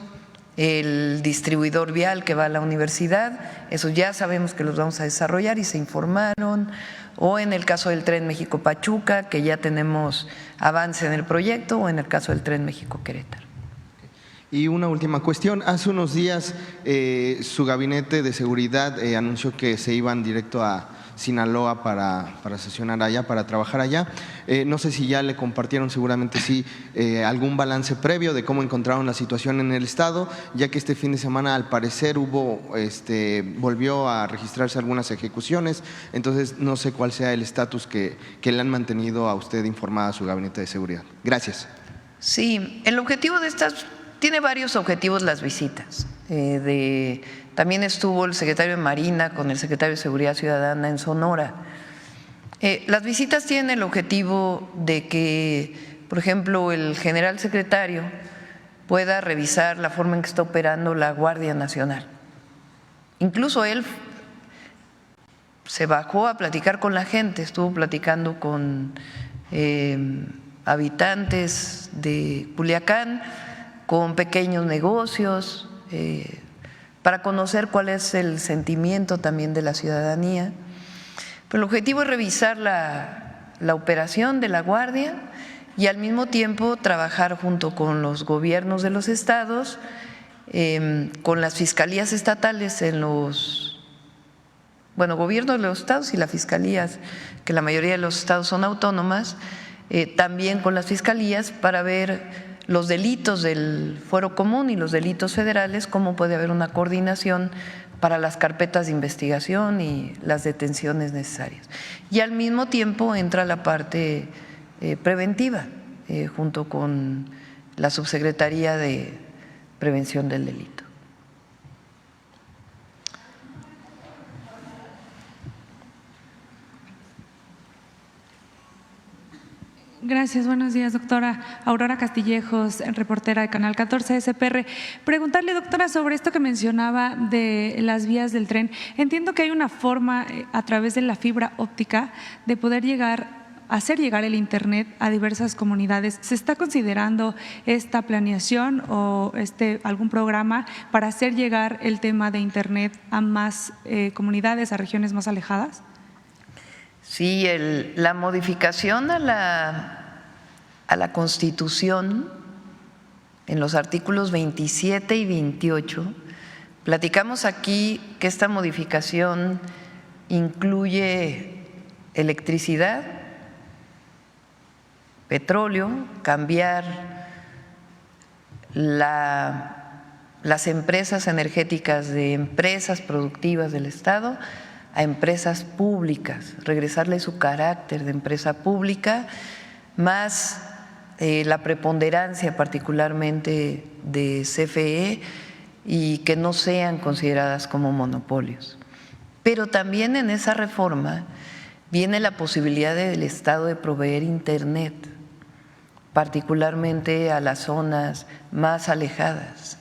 el distribuidor vial que va a la universidad, eso ya sabemos que los vamos a desarrollar y se informaron, o en el caso del Tren México-Pachuca, que ya tenemos avance en el proyecto, o en el caso del Tren México-Querétaro. Y una última cuestión. Hace unos días su gabinete de seguridad anunció que se iban directo a Sinaloa para sesionar allá, para trabajar allá. No sé si ya le compartieron, seguramente sí, algún balance previo de cómo encontraron la situación en el estado, ya que este fin de semana al parecer volvió a registrarse algunas ejecuciones. Entonces no sé cuál sea el estatus que le han mantenido a usted informada a su gabinete de seguridad. Gracias. Sí, el objetivo de estas… Tiene varios objetivos las visitas. También estuvo el secretario de Marina con el secretario de Seguridad Ciudadana en Sonora. Las visitas tienen el objetivo de que, por ejemplo, el general secretario pueda revisar la forma en que está operando la Guardia Nacional. Incluso él se bajó a platicar con la gente, estuvo platicando con habitantes de Culiacán, con pequeños negocios, para conocer cuál es el sentimiento también de la ciudadanía. Pero el objetivo es revisar la operación de la Guardia y al mismo tiempo trabajar junto con los gobiernos de los estados, con las fiscalías estatales en los gobiernos de los estados y las fiscalías, que la mayoría de los estados son autónomas, también con las fiscalías para ver los delitos del fuero común y los delitos federales, cómo puede haber una coordinación para las carpetas de investigación y las detenciones necesarias. Y al mismo tiempo entra la parte preventiva, junto con la Subsecretaría de Prevención del Delito. Gracias, buenos días, doctora. Aurora Castillejos, reportera de Canal 14 SPR. Preguntarle, doctora, sobre esto que mencionaba de las vías del tren. Entiendo que hay una forma a través de la fibra óptica de poder llegar hacer llegar el Internet a diversas comunidades. ¿Se está considerando esta planeación o algún programa para hacer llegar el tema de Internet a más comunidades, a regiones más alejadas? Sí, la modificación a la Constitución en los artículos 27 y 28, platicamos aquí que esta modificación incluye electricidad, petróleo, cambiar las empresas energéticas de empresas productivas del Estado a empresas públicas, regresarle su carácter de empresa pública, más la preponderancia particularmente de CFE y que no sean consideradas como monopolios. Pero también en esa reforma viene la posibilidad del Estado de proveer Internet, particularmente a las zonas más alejadas.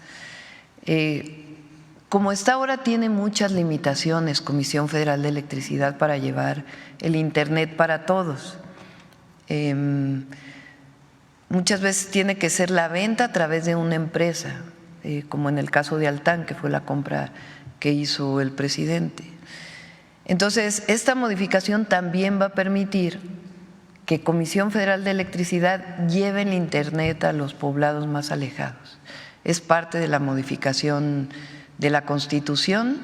Como está ahora tiene muchas limitaciones Comisión Federal de Electricidad para llevar el Internet para todos. Muchas veces tiene que ser la venta a través de una empresa, como en el caso de Altán, que fue la compra que hizo el presidente. Entonces, esta modificación también va a permitir que Comisión Federal de Electricidad lleve el Internet a los poblados más alejados. Es parte de la modificación de la Constitución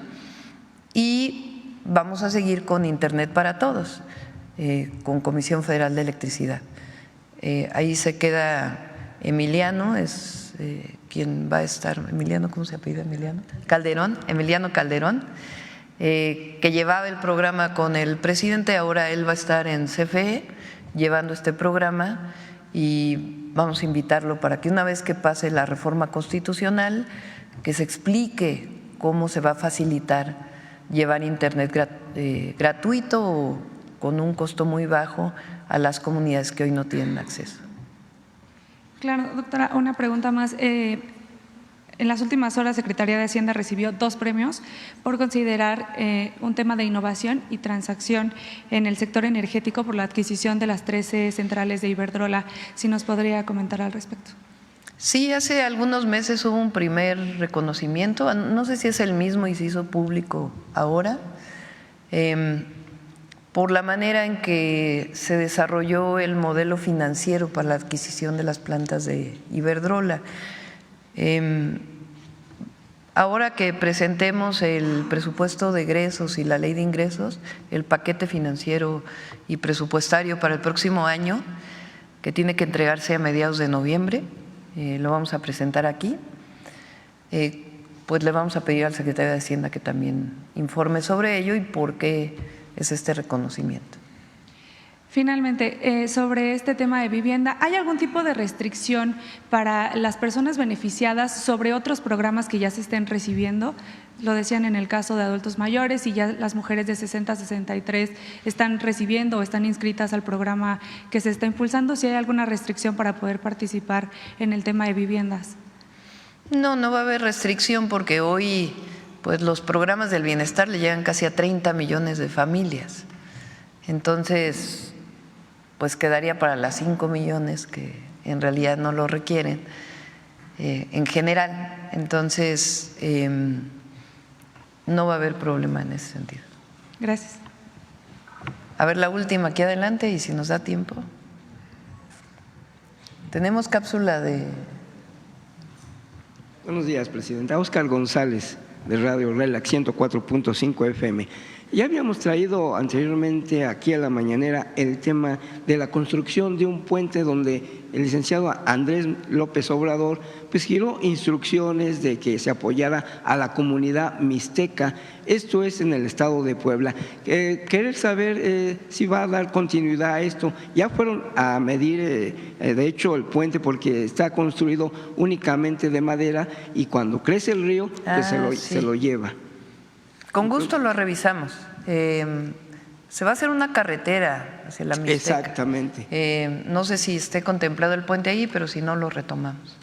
y vamos a seguir con Internet para todos, con Comisión Federal de Electricidad. Ahí se queda Emiliano, es quien va a estar, Emiliano, ¿cómo se apellida Emiliano? Calderón, Emiliano Calderón, que llevaba el programa con el presidente, ahora él va a estar en CFE llevando este programa y vamos a invitarlo para que una vez que pase la reforma constitucional, que se explique cómo se va a facilitar llevar Internet gratuito o con un costo muy bajo a las comunidades que hoy no tienen acceso. Claro, doctora, una pregunta más. En las últimas horas, Secretaría de Hacienda recibió 2 premios por considerar un tema de innovación y transacción en el sector energético por la adquisición de las 13 centrales de Iberdrola. Si nos podría comentar al respecto. Sí, hace algunos meses hubo un primer reconocimiento, no sé si es el mismo y se hizo público ahora, por la manera en que se desarrolló el modelo financiero para la adquisición de las plantas de Iberdrola. Ahora que presentemos el presupuesto de egresos y la ley de ingresos, el paquete financiero y presupuestario para el próximo año, que tiene que entregarse a mediados de noviembre, lo vamos a presentar aquí, pues le vamos a pedir al secretario de Hacienda que también informe sobre ello y por qué es este reconocimiento. Finalmente, sobre este tema de vivienda, ¿hay algún tipo de restricción para las personas beneficiadas sobre otros programas que ya se estén recibiendo? Lo decían en el caso de adultos mayores y ya las mujeres de 60 a 63 están recibiendo o están inscritas al programa que se está impulsando. ¿Si hay alguna restricción para poder participar en el tema de viviendas? No, no va a haber restricción porque hoy pues los programas del bienestar le llegan casi a 30 millones de familias. Entonces, pues quedaría para las 5 millones que en realidad no lo requieren en general. Entonces, no va a haber problema en ese sentido. Gracias. A ver, la última aquí adelante y si nos da tiempo. Tenemos cápsula de… Buenos días, Presidenta. Óscar González, de Radio Relax 104.5 FM. Ya habíamos traído anteriormente aquí a la mañanera el tema de la construcción de un puente donde el licenciado Andrés López Obrador pues giró instrucciones de que se apoyara a la comunidad mixteca. Esto es en el estado de Puebla. Querer saber si va a dar continuidad a esto. Ya fueron a medir, de hecho, el puente porque está construido únicamente de madera y cuando crece el río pues se lo lleva. Con gusto lo revisamos. Se va a hacer una carretera hacia la Mixteca. Exactamente. No sé si esté contemplado el puente ahí, pero si no, lo retomamos.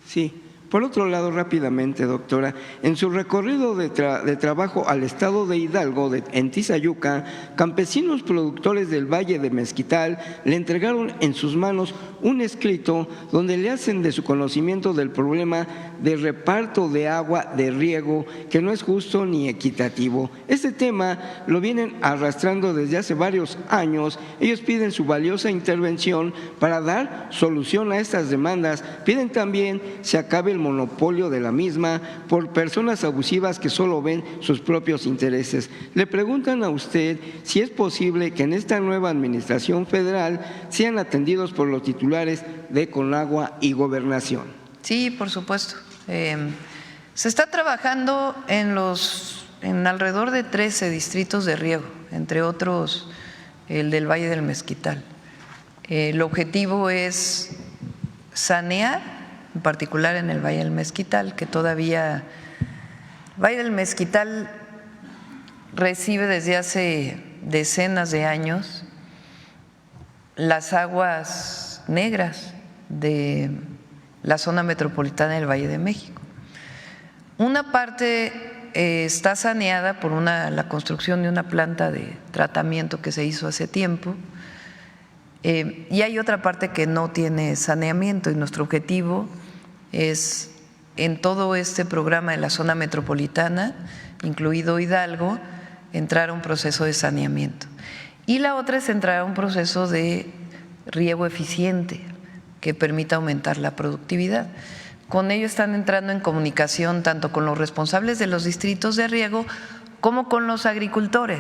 Sí, Por otro lado, rápidamente, doctora, en su recorrido de trabajo al estado de Hidalgo, en Tizayuca, campesinos productores del Valle de Mezquital le entregaron en sus manos un escrito donde le hacen de su conocimiento del problema de reparto de agua de riego que no es justo ni equitativo. Este tema lo vienen arrastrando desde hace varios años. Ellos piden su valiosa intervención para dar solución a estas demandas. Piden también se acabe el monopolio de la misma por personas abusivas que solo ven sus propios intereses. Le preguntan a usted si es posible que en esta nueva administración federal sean atendidos por los titulares de Conagua y Gobernación. Sí, por supuesto. Se está trabajando en alrededor de 13 distritos de riego, entre otros el del Valle del Mezquital. El objetivo es sanear, en particular en el Valle del Mezquital, que todavía el Valle del Mezquital recibe desde hace decenas de años las aguas negras de la zona metropolitana del Valle de México. Una parte está saneada por la construcción de una planta de tratamiento que se hizo hace tiempo, y hay otra parte que no tiene saneamiento, y nuestro objetivo es en todo este programa de la zona metropolitana, incluido Hidalgo, entrar a un proceso de saneamiento. Y la otra es entrar a un proceso de riego eficiente que permita aumentar la productividad. Con ello están entrando en comunicación tanto con los responsables de los distritos de riego como con los agricultores,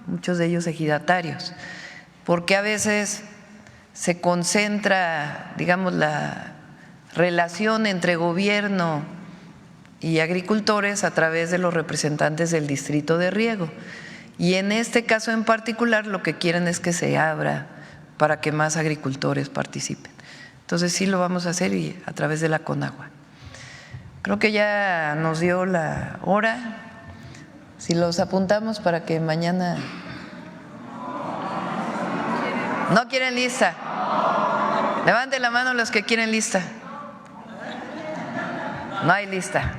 muchos de ellos ejidatarios, porque a veces se concentra, digamos, la relación entre gobierno y agricultores a través de los representantes del distrito de riego. Y en este caso en particular lo que quieren es que se abra para que más agricultores participen. Entonces sí lo vamos a hacer y a través de la Conagua. Creo que ya nos dio la hora. Si los apuntamos para que mañana… ¿No quieren lista? Levanten la mano los que quieren lista. No hay lista.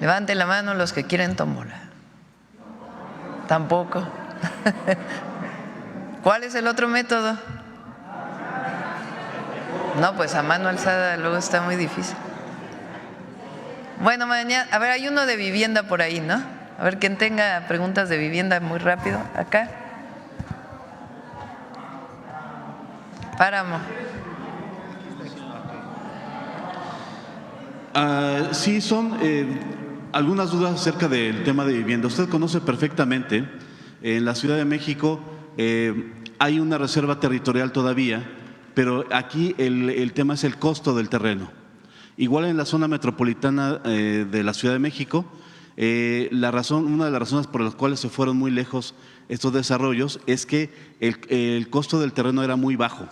Levanten la mano los que quieren tómbola. Tampoco. ¿Cuál es el otro método? No, pues a mano alzada luego está muy difícil. Bueno, mañana, a ver, hay uno de vivienda por ahí, ¿no? A ver, quien tenga preguntas de vivienda muy rápido, acá. Páramo. Sí, son algunas dudas acerca del tema de vivienda. Usted conoce perfectamente, en la Ciudad de México hay una reserva territorial todavía, pero aquí el tema es el costo del terreno. Igual en la zona metropolitana de la Ciudad de México, una de las razones por las cuales se fueron muy lejos estos desarrollos es que el costo del terreno era muy bajo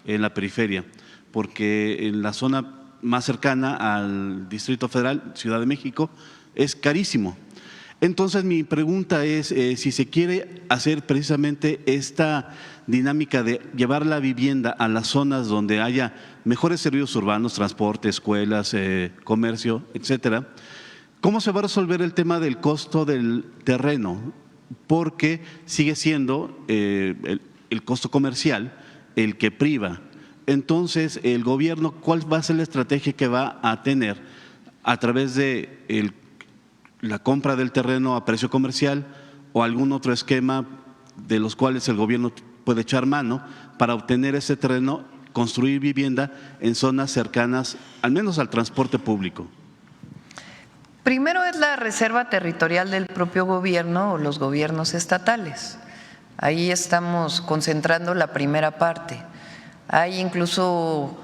en la periferia, porque en la zona más cercana al Distrito Federal, Ciudad de México, es carísimo. Entonces mi pregunta es si se quiere hacer precisamente esta dinámica de llevar la vivienda a las zonas donde haya mejores servicios urbanos, transporte, escuelas, comercio, etcétera. ¿Cómo se va a resolver el tema del costo del terreno? Porque sigue siendo el costo comercial el que priva. Entonces, el gobierno, ¿cuál va a ser la estrategia que va a tener a través de la compra del terreno a precio comercial o algún otro esquema de los cuales el gobierno puede echar mano para obtener ese terreno, construir vivienda en zonas cercanas, al menos al transporte público? Primero es la reserva territorial del propio gobierno o los gobiernos estatales. Ahí estamos concentrando la primera parte. Hay incluso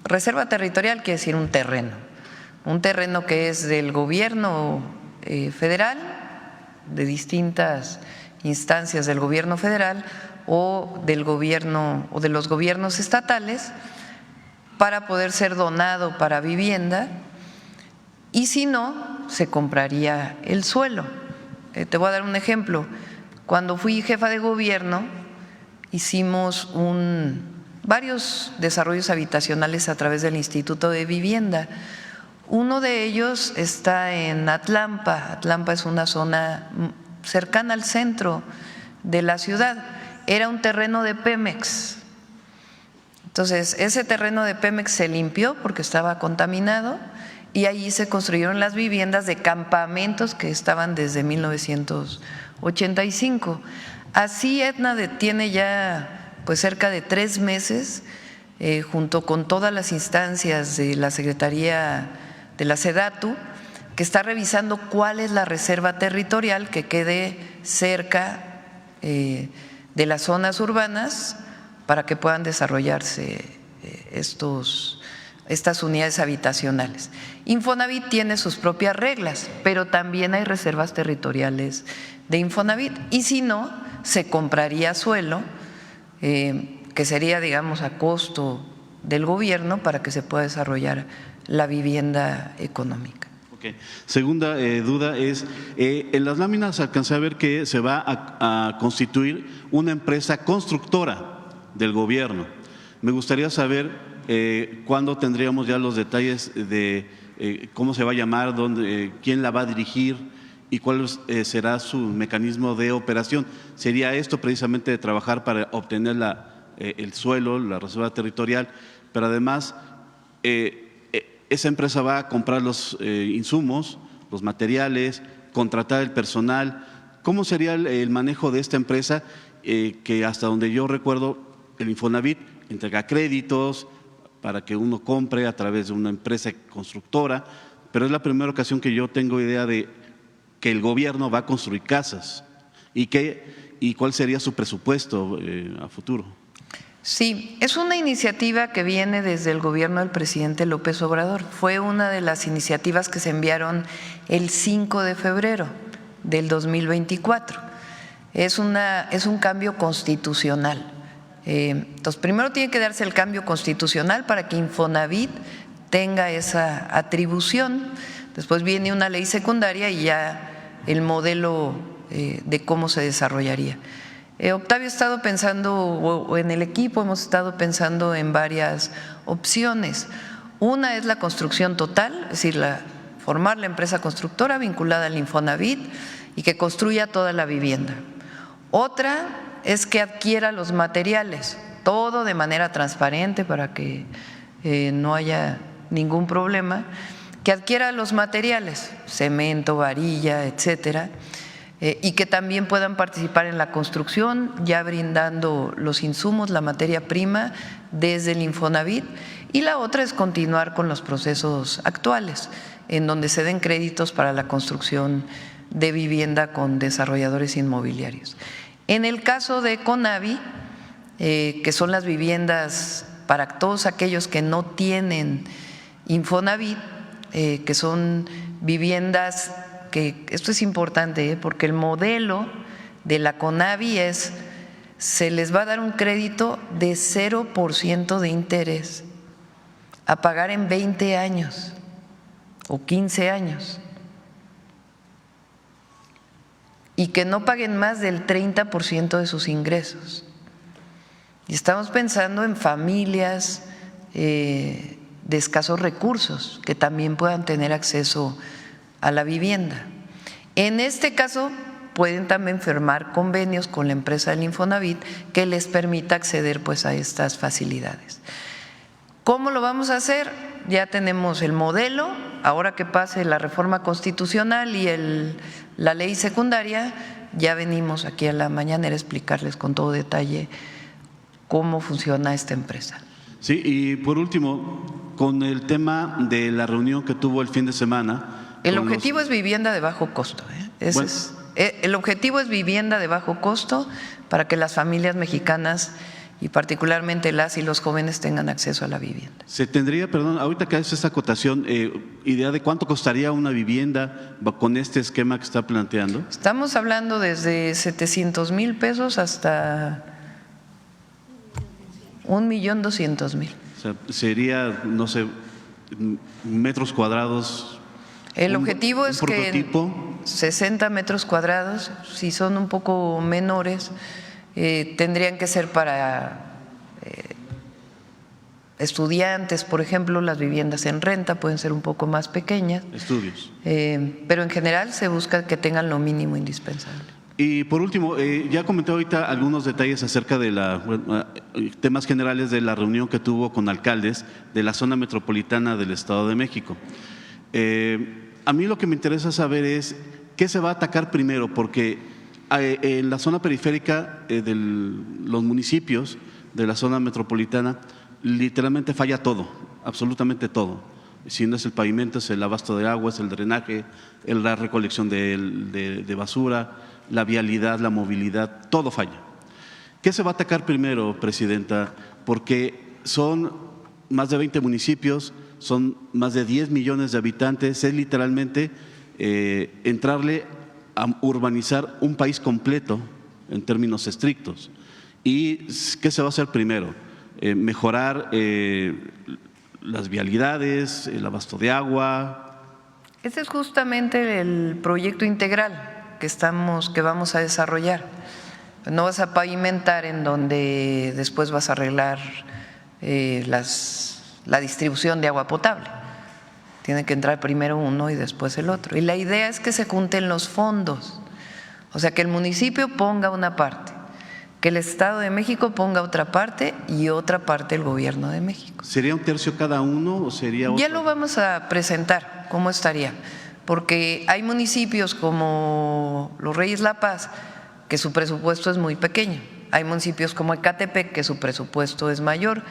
reserva territorial, quiere decir un terreno que es del gobierno federal, de distintas instancias del gobierno federal o del gobierno o de los gobiernos estatales, para poder ser donado para vivienda, y si no, se compraría el suelo. Te voy a dar un ejemplo. Cuando fui jefa de gobierno, hicimos varios desarrollos habitacionales a través del Instituto de Vivienda. Uno de ellos está en Atlampa. Atlampa es una zona cercana al centro de la ciudad. Era un terreno de Pemex. Entonces, ese terreno de Pemex se limpió porque estaba contaminado y allí se construyeron las viviendas de campamentos que estaban desde 1985. Así Aetna tiene ya pues cerca de 3 meses, junto con todas las instancias de la Secretaría de la SEDATU, que está revisando cuál es la reserva territorial que quede cerca de las zonas urbanas para que puedan desarrollarse estas unidades habitacionales. Infonavit tiene sus propias reglas, pero también hay reservas territoriales de Infonavit, y si no, se compraría suelo, que sería, digamos, a costo del gobierno para que se pueda desarrollar la vivienda económica. Okay. Segunda duda es, en las láminas alcancé a ver que se va a constituir una empresa constructora del gobierno. Me gustaría saber cuándo tendríamos ya los detalles de cómo se va a llamar, quién la va a dirigir y cuál será su mecanismo de operación. ¿Sería esto precisamente de trabajar para obtener el suelo, la reserva territorial, pero además esa empresa va a comprar los insumos, los materiales, contratar el personal? ¿Cómo sería el manejo de esta empresa que hasta donde yo recuerdo el Infonavit entrega créditos para que uno compre a través de una empresa constructora, pero es la primera ocasión que yo tengo idea de que el gobierno va a construir casas y cuál sería su presupuesto a futuro? Sí, es una iniciativa que viene desde el gobierno del presidente López Obrador. Fue una de las iniciativas que se enviaron el 5 de febrero del 2024. Es un cambio constitucional. Entonces, primero tiene que darse el cambio constitucional para que Infonavit tenga esa atribución. Después viene una ley secundaria y ya el modelo de cómo se desarrollaría. Octavio ha estado pensando, o en el equipo hemos estado pensando en varias opciones. Una es la construcción total, es decir, formar la empresa constructora vinculada al Infonavit y que construya toda la vivienda. Otra es que adquiera los materiales, todo de manera transparente para que no haya ningún problema, que adquiera los materiales, cemento, varilla, etcétera, y que también puedan participar en la construcción, ya brindando los insumos, la materia prima desde el Infonavit. Y la otra es continuar con los procesos actuales, en donde se den créditos para la construcción de vivienda con desarrolladores inmobiliarios. En el caso de Conavi, que son las viviendas para todos aquellos que no tienen Infonavit, que son viviendas que, esto es importante, porque el modelo de la Conavi se les va a dar un crédito de 0% de interés a pagar en 20 años o 15 años. Y que no paguen más del 30% de sus ingresos. Y estamos pensando en familias de escasos recursos que también puedan tener acceso a la vivienda. En este caso, pueden también firmar convenios con la empresa del Infonavit que les permita acceder pues a estas facilidades. ¿Cómo lo vamos a hacer? Ya tenemos el modelo, ahora que pase la reforma constitucional y la ley secundaria, ya venimos aquí a la mañanera a explicarles con todo detalle cómo funciona esta empresa. Sí, y por último, con el tema de la reunión que tuvo el fin de semana. El objetivo es vivienda de bajo costo. El objetivo es vivienda de bajo costo para que las familias mexicanas y particularmente las y los jóvenes tengan acceso a la vivienda. Se tendría, perdón, ahorita que hace esta acotación, idea de cuánto costaría una vivienda con este esquema que está planteando. Estamos hablando desde 700,000 pesos hasta 1,200,000. O sea, sería, no sé, metros cuadrados. El objetivo es que 60 metros cuadrados, si son un poco menores, tendrían que ser para estudiantes, por ejemplo, las viviendas en renta pueden ser un poco más pequeñas. Estudios. Pero en general se busca que tengan lo mínimo indispensable. Y por último, ya comenté ahorita algunos detalles acerca de temas generales de la reunión que tuvo con alcaldes de la zona metropolitana del Estado de México. A mí lo que me interesa saber es qué se va a atacar primero, porque en la zona periférica de los municipios de la zona metropolitana literalmente falla todo, absolutamente todo. Si no es el pavimento, es el abasto de agua, es el drenaje, la recolección de basura, la vialidad, la movilidad, todo falla. ¿Qué se va a atacar primero, Presidenta? Porque son más de 20 municipios, son más de 10 millones de habitantes, es literalmente entrarle a urbanizar un país completo en términos estrictos. ¿Y qué se va a hacer primero? Mejorar las vialidades, el abasto de agua. Ese es justamente el proyecto integral que vamos a desarrollar. No vas a pavimentar en donde después vas a arreglar la distribución de agua potable. Tiene que entrar primero uno y después el otro. Y la idea es que se junten los fondos, o sea, que el municipio ponga una parte, que el Estado de México ponga otra parte y otra parte el Gobierno de México. ¿Sería un tercio cada uno o sería otro? Ya lo vamos a presentar, cómo estaría, porque hay municipios como Los Reyes La Paz que su presupuesto es muy pequeño. Hay municipios como Ecatepec que su presupuesto es mayor,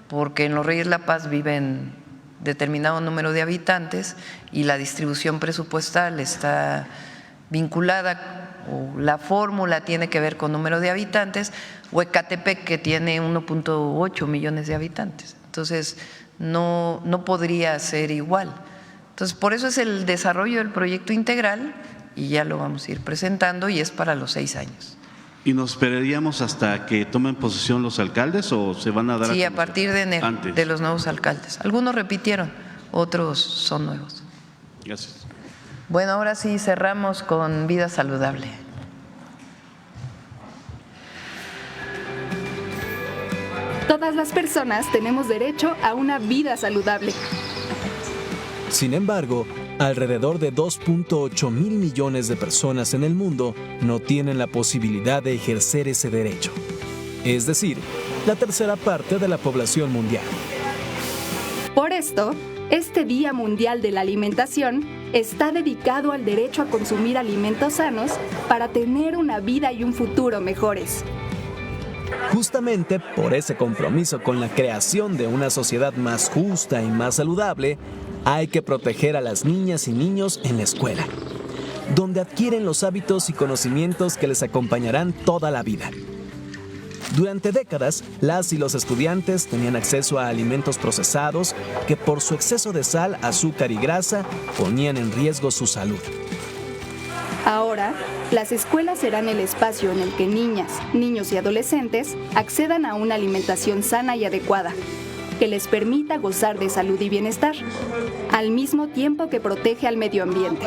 porque en Los Reyes La Paz viven determinado número de habitantes y la distribución presupuestal está vinculada, o la fórmula tiene que ver con número de habitantes, o Ecatepec, que tiene 1.8 millones de habitantes. Entonces, no podría ser igual. Entonces, por eso es el desarrollo del proyecto integral y ya lo vamos a ir presentando y es para los 6 años. ¿Y nos esperaríamos hasta que tomen posesión los alcaldes o se van a dar? Sí, a partir de enero, antes de los nuevos alcaldes. Algunos repitieron, otros son nuevos. Gracias. Bueno, ahora sí cerramos con vida saludable. Todas las personas tenemos derecho a una vida saludable. Sin embargo, alrededor de 2.8 mil millones de personas en el mundo no tienen la posibilidad de ejercer ese derecho. Es decir, la tercera parte de la población mundial. Por esto, este Día Mundial de la Alimentación está dedicado al derecho a consumir alimentos sanos para tener una vida y un futuro mejores. Justamente por ese compromiso con la creación de una sociedad más justa y más saludable, hay que proteger a las niñas y niños en la escuela, donde adquieren los hábitos y conocimientos que les acompañarán toda la vida. Durante décadas, las y los estudiantes tenían acceso a alimentos procesados que por su exceso de sal, azúcar y grasa ponían en riesgo su salud. Ahora, las escuelas serán el espacio en el que niñas, niños y adolescentes accedan a una alimentación sana y adecuada, que les permita gozar de salud y bienestar, al mismo tiempo que protege al medio ambiente.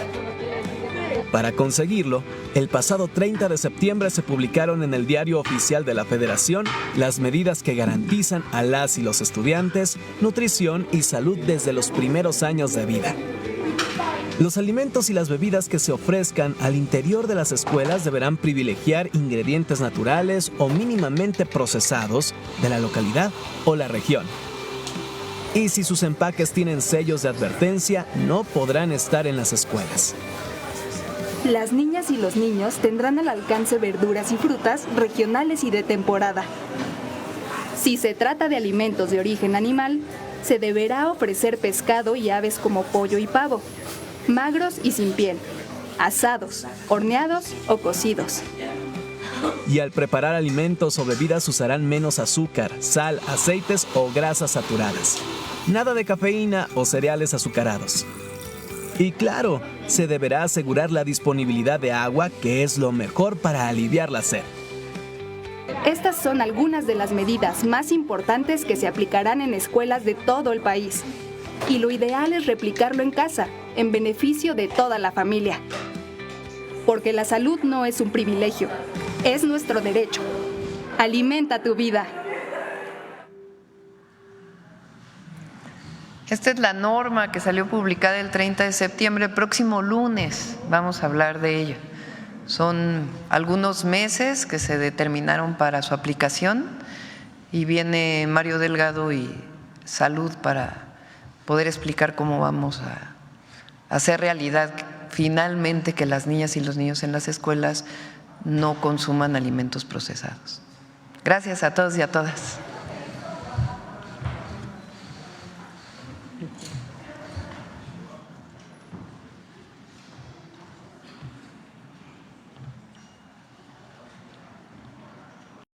Para conseguirlo, el pasado 30 de septiembre se publicaron en el Diario Oficial de la Federación las medidas que garantizan a las y los estudiantes nutrición y salud desde los primeros años de vida. Los alimentos y las bebidas que se ofrezcan al interior de las escuelas deberán privilegiar ingredientes naturales o mínimamente procesados de la localidad o la región. Y si sus empaques tienen sellos de advertencia, no podrán estar en las escuelas. Las niñas y los niños tendrán al alcance verduras y frutas regionales y de temporada. Si se trata de alimentos de origen animal, se deberá ofrecer pescado y aves como pollo y pavo, magros y sin piel, asados, horneados o cocidos. Y al preparar alimentos o bebidas usarán menos azúcar, sal, aceites o grasas saturadas. Nada de cafeína o cereales azucarados. Y claro, se deberá asegurar la disponibilidad de agua, que es lo mejor para aliviar la sed. Estas son algunas de las medidas más importantes que se aplicarán en escuelas de todo el país. Y lo ideal es replicarlo en casa, en beneficio de toda la familia. Porque la salud no es un privilegio, es nuestro derecho. Alimenta tu vida. Esta es la norma que salió publicada el 30 de septiembre. El próximo lunes vamos a hablar de ello. Son algunos meses que se determinaron para su aplicación y viene Mario Delgado y Salud para poder explicar cómo vamos a hacer realidad finalmente que las niñas y los niños en las escuelas no consuman alimentos procesados. Gracias a todos y a todas.